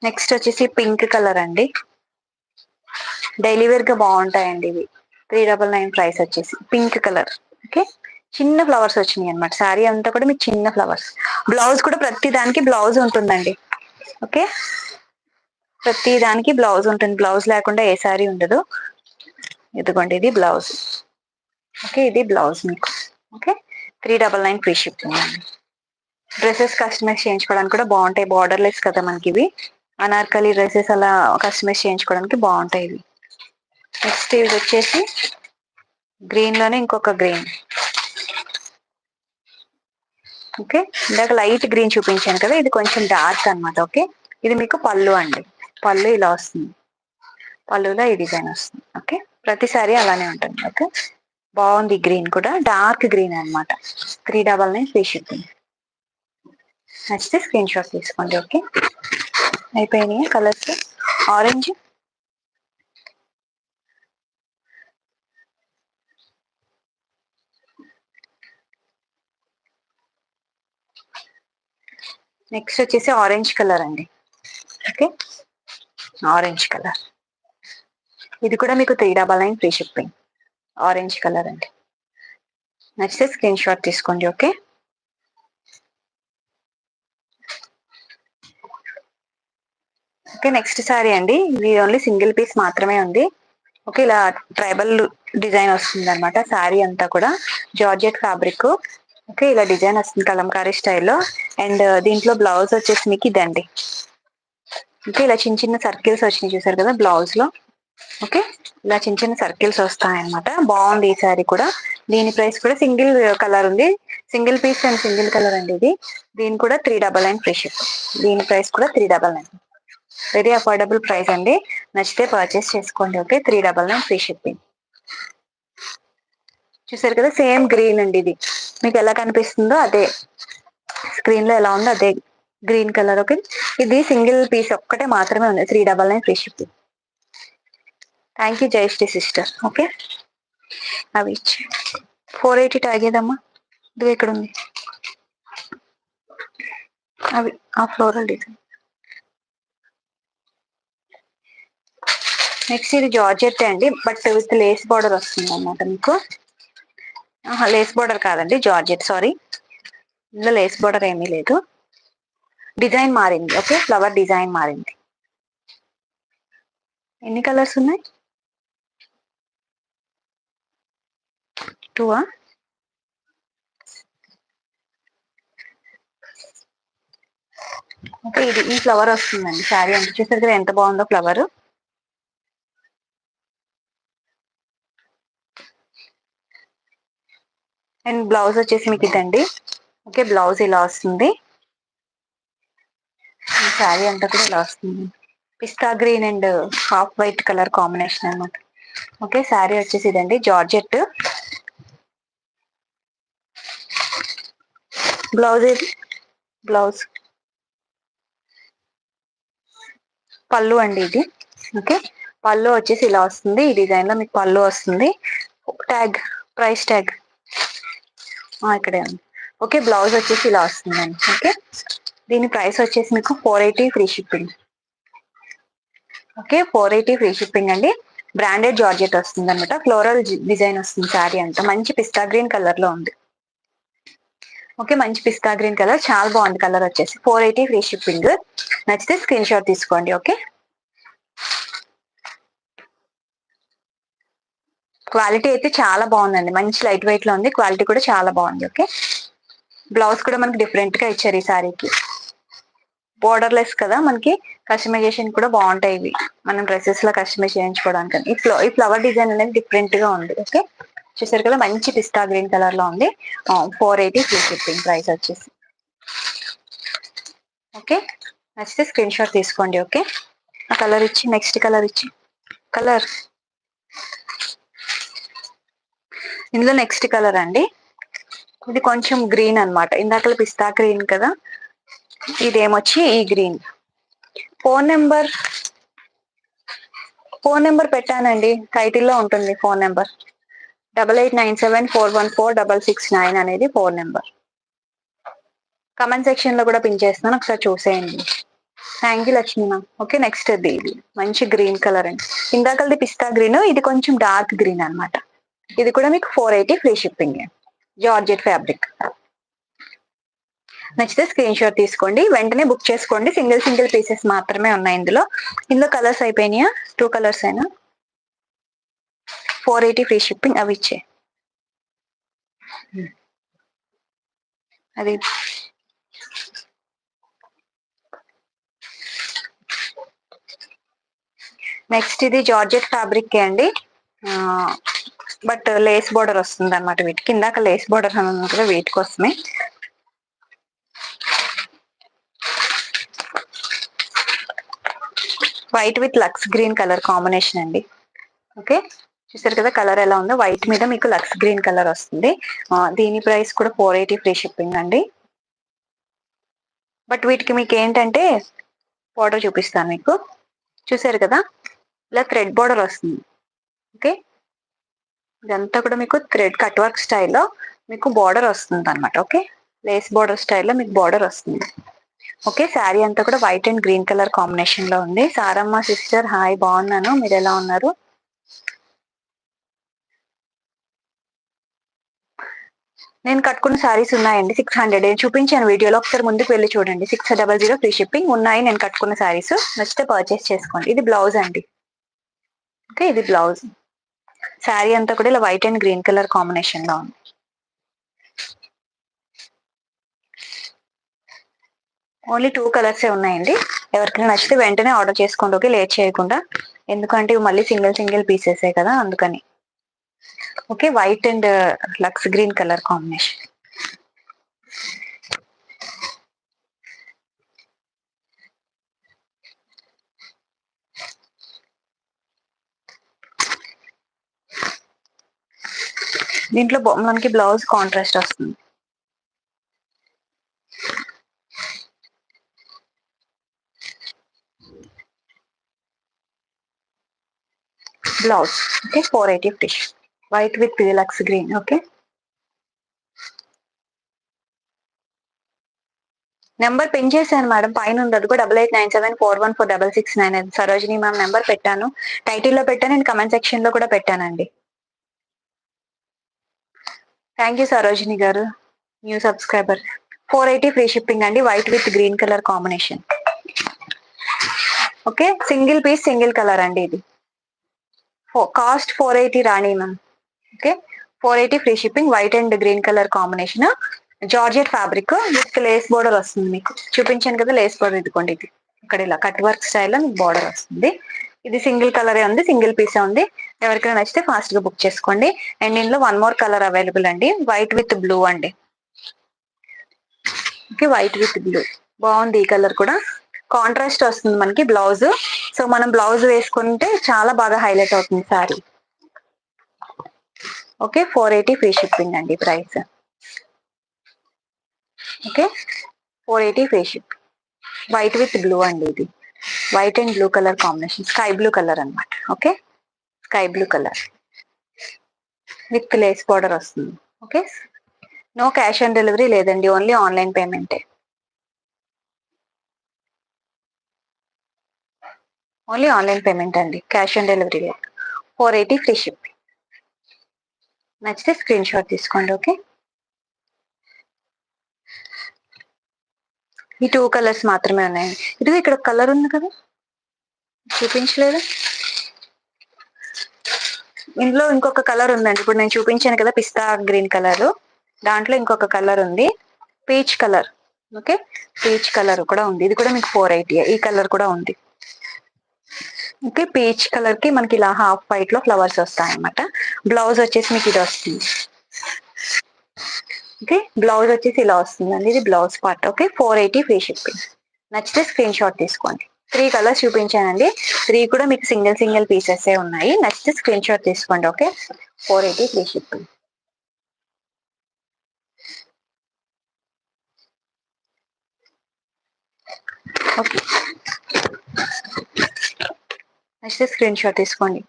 నెక్స్ట్ వచ్చేసి పింక్ కలర్ అండి, డైలీ వేర్ గా బాగుంటాయండి ఇవి. 399 ప్రైస్ వచ్చేసి, పింక్ కలర్. ఓకే, చిన్న ఫ్లవర్స్ వచ్చినాయి అనమాట, శారీ అంతా కూడా మీకు చిన్న ఫ్లవర్స్. బ్లౌజ్ కూడా ప్రతి దానికి బ్లౌజ్ ఉంటుందండి. ఓకే, ప్రతి దానికి బ్లౌజ్ ఉంటుంది, బ్లౌజ్ లేకుండా ఏ శారీ ఉండదు. ఇదిగోండి, ఇది బ్లౌజ్. ఓకే, ఇది బ్లౌజ్ మీకు. ఓకే, 399 ఫ్రీ షిప్పింగ్ అండి. డ్రెస్సెస్ కస్టమైజ్ చేయించుకోవడానికి కూడా బాగుంటాయి, బార్డర్ లెస్ కదా మనకి ఇవి. అనార్కలి డ్రెస్సెస్ అలా కస్టమైజ్ చేయించుకోవడానికి బాగుంటాయి ఇవి. నెక్స్ట్ ఇది వచ్చేసి గ్రీన్ లోనే ఇంకొక గ్రీన్. ఓకే, ఇందాక లైట్ గ్రీన్ చూపించాను కదా, ఇది కొంచెం డార్క్ అనమాట. ఓకే, ఇది మీకు పళ్ళు అండి, పళ్ళు ఇలా వస్తుంది, పళ్ళులో ఈ డిజైన్ వస్తుంది. ఓకే, ప్రతిసారి అలానే ఉంటుంది. ఓకే, బాగుంది, గ్రీన్ కూడా డార్క్ గ్రీన్ అనమాట. 399 ఫ్రీ షిప్పింగ్. నచ్చితే స్క్రీన్ షాట్ తీసుకోండి. ఓకే, అయిపోయినాయి కలర్స్. ఆరెంజ్, నెక్స్ట్ వచ్చేసి ఆరెంజ్ కలర్ అండి. ఓకే, ఆరెంజ్ కలర్, ఇది కూడా మీకు 399 ఫ్రీ షిప్పింగ్. ఆరెంజ్ కలర్ అండి, నచ్చితే స్క్రీన్ షాట్ తీసుకోండి. ఓకే, ఓకే నెక్స్ట్ సారీ అండి, ఇది ఓన్లీ సింగిల్ పీస్ మాత్రమే ఉంది. ఓకే, ఇలా ట్రైబల్ డిజైన్ వస్తుంది అనమాట. శారీ అంతా కూడా జార్జెట్ ఫ్యాబ్రిక్. ఓకే, ఇలా డిజైన్ వస్తుంది కలంకారీ స్టైల్లో. అండ్ దీంట్లో బ్లౌజ్ వచ్చేసి మీకు ఇదండి. ఓకే, ఇలా చిన్న చిన్న సర్కిల్స్ వచ్చినాయి చూసారు కదా బ్లౌజ్ లో. ఓకే, ఇలా చిన్న చిన్న సర్కిల్స్ వస్తాయి అనమాట. బాగుంది ఈ శారీ కూడా. దీని ప్రైస్ కూడా సింగిల్ కలర్ ఉంది, single piece and single colour అండి ఇది. దీని కూడా 399 ఫ్రీ షిప్. దీని ప్రైస్ కూడా 399. వెరీ అఫోర్డబుల్ ప్రైస్ అండి. నచ్చితే పర్చేస్ చేసుకోండి. Okay, 399 free shipping. చూసారు కదా, సేమ్ గ్రీన్ అండి ఇది. మీకు ఎలా కనిపిస్తుందో అదే, స్క్రీన్ లో ఎలా ఉందో అదే గ్రీన్ కలర్. ఓకే, ఇది సింగిల్ పీస్ ఒక్కటే మాత్రమే ఉంది, 399 free shipping. Thank you Jayashree sister. Okay, అవి ఇచ్చి 480 ట్యాగ్ ఏదమ్మా, ఇది ఇక్కడ ఉంది. అవి ఆ ఫ్లోరల్ డిజైన్. నెక్స్ట్ ఇది జార్జెట్ అండి, బట్ విత్ లేస్ బార్డర్ వస్తుంది అన్నమాట మీకు. లేస్ బార్డర్ కాదండి, జార్జెట్, సారీ. ఇందులో లేస్ బార్డర్ ఏమీ లేదు, డిజైన్ మారింది. ఓకే, ఫ్లవర్ డిజైన్ మారింది. ఎన్ని కలర్స్ ఉన్నాయి? 2. ఓకే, ఇది ఈ ఫ్లవర్ వస్తుందండి. శారీ అంటే చూసారు కదా ఎంత బాగుందో ఫ్లవర్. అండ్ బ్లౌజ్ వచ్చేసి మీకు ఇదండి. ఓకే, బ్లౌజ్ ఇలా వస్తుంది. ఈ శారీ అంతా కూడా ఇలా వస్తుంది. పిస్తా green and half white colour combination అనమాట. ఓకే, శారీ వచ్చేసి ఇదండి, జార్జెట్. బ్లౌజ్ ఇది, బ్లౌజ్ పళ్ళు అండి ఇది. ఓకే, పళ్ళు వచ్చేసి ఇలా వస్తుంది. ఈ డిజైన్ లో మీకు పళ్ళు వస్తుంది. ట్యాగ్, ప్రైస్ ట్యాగ్ ఇక్కడే ఉంది. ఓకే, బ్లౌజ్ వచ్చేసి ఇలా వస్తుందండి. ఓకే, దీని ప్రైస్ వచ్చేసి మీకు 480 free shipping. Okay, 480 free shipping అండి. బ్రాండెడ్ జార్జెట్ వస్తుంది అనమాట. ఫ్లోరల్ డిజైన్ వస్తుంది శారీ అంతా. మంచి పిస్తా గ్రీన్ కలర్ లో ఉంది. ఓకే, మంచి పిస్తా గ్రీన్ కలర్, చాలా బాగుంది కలర్ వచ్చేసి. 480 ఫ్రీ షిప్పింగ్. నచ్చితే స్క్రీన్ షాట్ తీసుకోండి. ఓకే, క్వాలిటీ అయితే చాలా బాగుందండి, మంచి లైట్ వెయిట్ లో ఉంది. క్వాలిటీ కూడా చాలా బాగుంది. ఓకే, బ్లౌజ్ కూడా మనకి డిఫరెంట్ గా ఇచ్చారు ఈ శారీకి. బోర్డర్ లెస్ కదా, మనకి కస్టమైజేషన్ కూడా బాగుంటాయి ఇవి, మనం డ్రెస్సెస్ లో కస్టమైజ్ చేయించుకోవడానికి. ఈ ఫ్లవర్ డిజైన్ అనేది డిఫరెంట్ గా ఉంది. ఓకే, చూసారు కదా, మంచి పిస్తా గ్రీన్ కలర్ లో ఉంది. 480 ఫ్రీ షిప్పింగ్ ప్రైస్ వచ్చేసి. ఓకే, నచ్చితే స్క్రీన్ షాట్ తీసుకోండి. ఓకే, ఆ కలర్ ఇచ్చి, నెక్స్ట్ కలర్ ఇచ్చి, కలర్ ఇందులో నెక్స్ట్ కలర్ అండి. ఇది కొంచెం గ్రీన్ అనమాట. ఇందాక పిస్తా గ్రీన్ కదా, ఇదేమొచ్చి ఈ గ్రీన్. ఫోన్ నెంబర్ పెట్టానండి, టైటిల్లో ఉంటుంది ఫోన్ నెంబర్. 8897414669 అనేది ఫోన్ నెంబర్. కమెంట్ సెక్షన్ లో కూడా పిన్ చేస్తున్నాను, ఒకసారి చూసేయండి. Thank you Lakshmi ma'am. Okay, next ఇది మంచి గ్రీన్ కలర్ అండి. ఇందాకది పిస్తా గ్రీన్, ఇది కొంచెం డార్క్ గ్రీన్ అనమాట. ఇది కూడా మీకు 480 ఫ్రీ షిప్పింగ్. Georgette fabric. నచ్చితే స్క్రీన్ షాట్ తీసుకోండి, వెంటనే బుక్ చేసుకోండి. సింగిల్ పీసెస్ మాత్రమే ఉన్నాయి ఇందులో. కలర్స్ అయిపోయినాయా? 2 కలర్స్ అయినా. 480 ఫ్రీ షిప్పింగ్. అవి ఇచ్చే అది నెక్స్ట్ ఇది జార్జెట్ ఫ్యాబ్రిక్ అండి, బట్ లేస్ బోర్డర్ వస్తుంది అనమాట వీటికి. ఇందాక లేస్ బోర్డర్ అన్నది కదా, వీటి కోసమే. White with lux green colour combination అండి. ఓకే, చూసారు కదా కలర్ ఎలా ఉందో. వైట్ మీద మీకు లక్స్ గ్రీన్ కలర్ వస్తుంది. దీని ప్రైస్ కూడా 480 ఫ్రీ షిప్పింగ్ అండి. బట్ వీటికి మీకు ఏంటంటే బార్డర్ చూపిస్తాను మీకు. చూసారు కదా, ఇలా థ్రెడ్ బార్డర్ వస్తుంది. ఓకే, ఇదంతా కూడా మీకు థ్రెడ్ కట్ వర్క్ స్టైల్లో మీకు బార్డర్ వస్తుంది అనమాట. ఓకే, లేస్ బార్డర్ స్టైల్లో మీకు బార్డర్ వస్తుంది. ఓకే, శారీ అంతా కూడా white and green colour combination లో ఉంది. సారమ్మ సిస్టర్ హాయ్, బాగున్నాను, మీరు ఎలా ఉన్నారు? నేను కట్టుకున్న శారీస్ ఉన్నాయండి, 600. నేను చూపించాను వీడియోలో, ఒకసారి ముందుకు వెళ్ళి చూడండి. 600 ఫ్రీ షిప్పింగ్ ఉన్నాయి నేను కట్టుకున్న శారీస్. నచ్చితే పర్చేస్ చేసుకోండి. ఇది బ్లౌజ్ అండి. ఓకే, ఇది బ్లౌజ్. శారీ అంతా కూడా ఇలా white and green colour combination లో ఉంది. ఓన్లీ 2 కలర్సే ఉన్నాయండి. ఎవరికైనా నచ్చితే వెంటనే ఆర్డర్ చేసుకోండి. ఓకే, లేట్ చేయకుండా, ఎందుకంటే ఇవి మళ్ళీ సింగిల్ పీసెసే కదా, అందుకని. Okay, white and lux green colour combination. దీంట్లో మనకి బ్లౌజ్ కాంట్రాస్ట్ వస్తుంది. బ్లౌజ్ ఓకే, 480 ఫిష్, white with lux green. Okay, number pin చేశాను మేడం, పైన ఉంది, అది కూడా 8897414669. సరోజిని మ్యామ్ నెంబర్ పెట్టాను, టైటిల్లో పెట్టాను, నేను కమెంట్ సెక్షన్ లో కూడా పెట్టానండి. థ్యాంక్ యూ సరోజిని గారు, న్యూ సబ్స్క్రైబర్. 480 ఫ్రీ షిప్పింగ్ అండి, white with green colour combination. Okay, single piece single colour అండి ఇది. Cost 480 Rani ma'am. Okay, 480 free shipping, white and green colour combination, georgette fabric with lace border వస్తుంది. మీకు చూపించాను కదా lace border, ఇదిగోండి ఇది ఇక్కడ ఇలా కట్ వర్క్ స్టైల్లో మీకు బోర్డర్ వస్తుంది. ఇది సింగిల్ కలరే ఉంది, సింగిల్ పీసే ఉంది. ఎవరికైనా నచ్చితే ఫాస్ట్ గా బుక్ చేసుకోండి. అండ్ ఇందులో 1 మోర్ కలర్ అవైలబుల్ అండి, వైట్ విత్ బ్లూ అండి. ఓకే, వైట్ విత్ బ్లూ బాగుంది. ఈ కలర్ కూడా కాంట్రాస్ట్ వస్తుంది మనకి బ్లౌజ్. సో మనం బ్లౌజ్ వేసుకుంటే చాలా బాగా హైలైట్ అవుతుంది సారీ. ఓకే, 480 ఫ్రీ షిప్పింగ్ అండి price. Okay, 480 free ship, white with blue అండి. ఇది white and blue colour combination, sky blue colour అనమాట. Okay, sky blue colour with lace border వస్తుంది. Okay, no cash on delivery లేదండి, only online పేమెంటే. Only online payment అండి, cash on delivery లేదు. 480 free ship. నచ్చితే screen shot తీసుకోండి. Okay, ఈ 2 colours మాత్రమే ఉన్నాయండి. ఇది ఇక్కడ కలర్ ఉంది కదా, చూపించలేదు. ఇందులో ఇంకొక కలర్ ఉందండి, ఇప్పుడు నేను చూపించాను కదా పిస్తా గ్రీన్ కలర్, దాంట్లో ఇంకొక కలర్ ఉంది, peach colour. Okay, peach colour కూడా ఉంది, ఇది కూడా మీకు 480. ఈ కలర్ కూడా ఉంది. ఓకే, పీచ్ కలర్ కి మనకి ఇలా హాఫ్ వైట్ లో ఫ్లవర్స్ వస్తాయి అనమాట. బ్లౌజ్ వచ్చేసి మీకు ఇది వస్తుంది. ఓకే, బ్లౌజ్ వచ్చేసి ఇలా వస్తుందండి, ఇది blouse part. Okay, 480 free shipping. నచ్చితే స్క్రీన్ షాట్ తీసుకోండి. 3 కలర్స్ చూపించానండి, 3 కూడా మీకు సింగిల్ పీసెస్ ఉన్నాయి. నచ్చితే స్క్రీన్ షాట్ తీసుకోండి. Okay, 480 free shipping. ఓకే, నచ్చితే స్క్రీన్ షాట్ తీసుకోండి.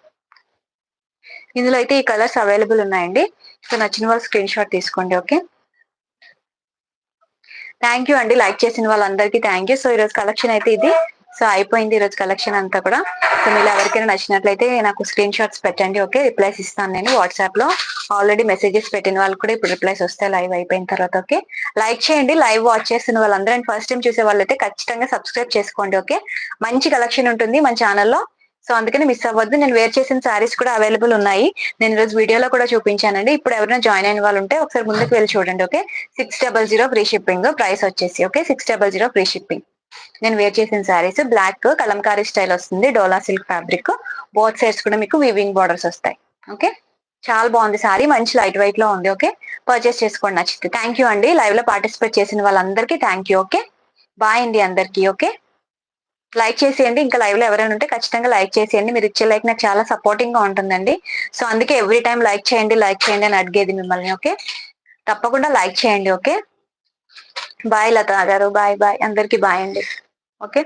ఇందులో అయితే ఈ కలర్స్ అవైలబుల్ ఉన్నాయండి, సో నచ్చిన వాళ్ళు స్క్రీన్ షాట్ తీసుకోండి. ఓకే, థ్యాంక్ యూ అండి, లైక్ చేసిన వాళ్ళందరికీ థ్యాంక్ యూ. సో ఈరోజు కలెక్షన్ అయితే ఇది. సో అయిపోయింది ఈరోజు కలెక్షన్ అంతా కూడా. సో మీరు ఎవరికైనా నచ్చినట్లయితే నాకు స్క్రీన్ షాట్స్ పెట్టండి. ఓకే, రిప్లైస్ ఇస్తాను నేను వాట్సాప్ లో. ఆల్రెడీ మెసేజెస్ పెట్టిన వాళ్ళు కూడా ఇప్పుడు రిప్లైస్ వస్తాయి లైవ్ అయిపోయిన తర్వాత. ఓకే, లైక్ చేయండి, లైవ్ వాచ్ చేస్తున్న వాళ్ళందరూ. అండ్ ఫస్ట్ టైం చూసే వాళ్ళైతే ఖచ్చితంగా సబ్స్క్రైబ్ చేసుకోండి. ఓకే, మంచి కలెక్షన్ ఉంటుంది మన ఛానల్లో, సో అందుకని మిస్ అవ్వద్దు. నేను వేర్ చేసిన శారీస్ కూడా అవైలబుల్ ఉన్నాయి, నేను ఈరోజు వీడియోలో కూడా చూపించానండి. ఇప్పుడు ఎవరైనా జాయిన్ అయిన వాళ్ళు ఉంటే ఒకసారి ముందుకు వెళ్ళి చూడండి. ఓకే, 600 ఫ్రీ షిప్పింగ్ ప్రైస్ వచ్చేసి. Okay, 600 free shipping. నేను వేర్ చేసిన శారీస్ బ్లాక్ కలంకారీ స్టైల్ వస్తుంది, డోలా సిల్క్ ఫ్యాబ్రిక్, బోత్ సైడ్స్ కూడా మీకు వీవింగ్ బార్డర్స్ వస్తాయి. ఓకే, చాలా బాగుంది సారీ, మంచి లైట్ వెయిట్ లో ఉంది. ఓకే, పర్చేస్ చేసుకోండి నచ్చితే. థ్యాంక్ యూ అండి, లైవ్ లో పార్టిసిపేట్ చేసిన వాళ్ళందరికీ థ్యాంక్ యూ. ఓకే, బాయ్ అండి అందరికీ. ఓకే, లైక్ చేసేయండి, ఇంకా లైవ్ లో ఎవరైనా ఉంటే ఖచ్చితంగా లైక్ చేసేయండి. మీరు ఇచ్చే లైక్ నాకు చాలా సపోర్టింగ్ గా ఉంటుందండి. సో అందుకే ఎవ్రీ టైం లైక్ చేయండి అని అడిగేది మిమ్మల్ని. ఓకే, తప్పకుండా లైక్ చేయండి. ఓకే, బాయ్ లతా గారు, బాయ్ అందరికి బాయ్ అండి. ఓకే.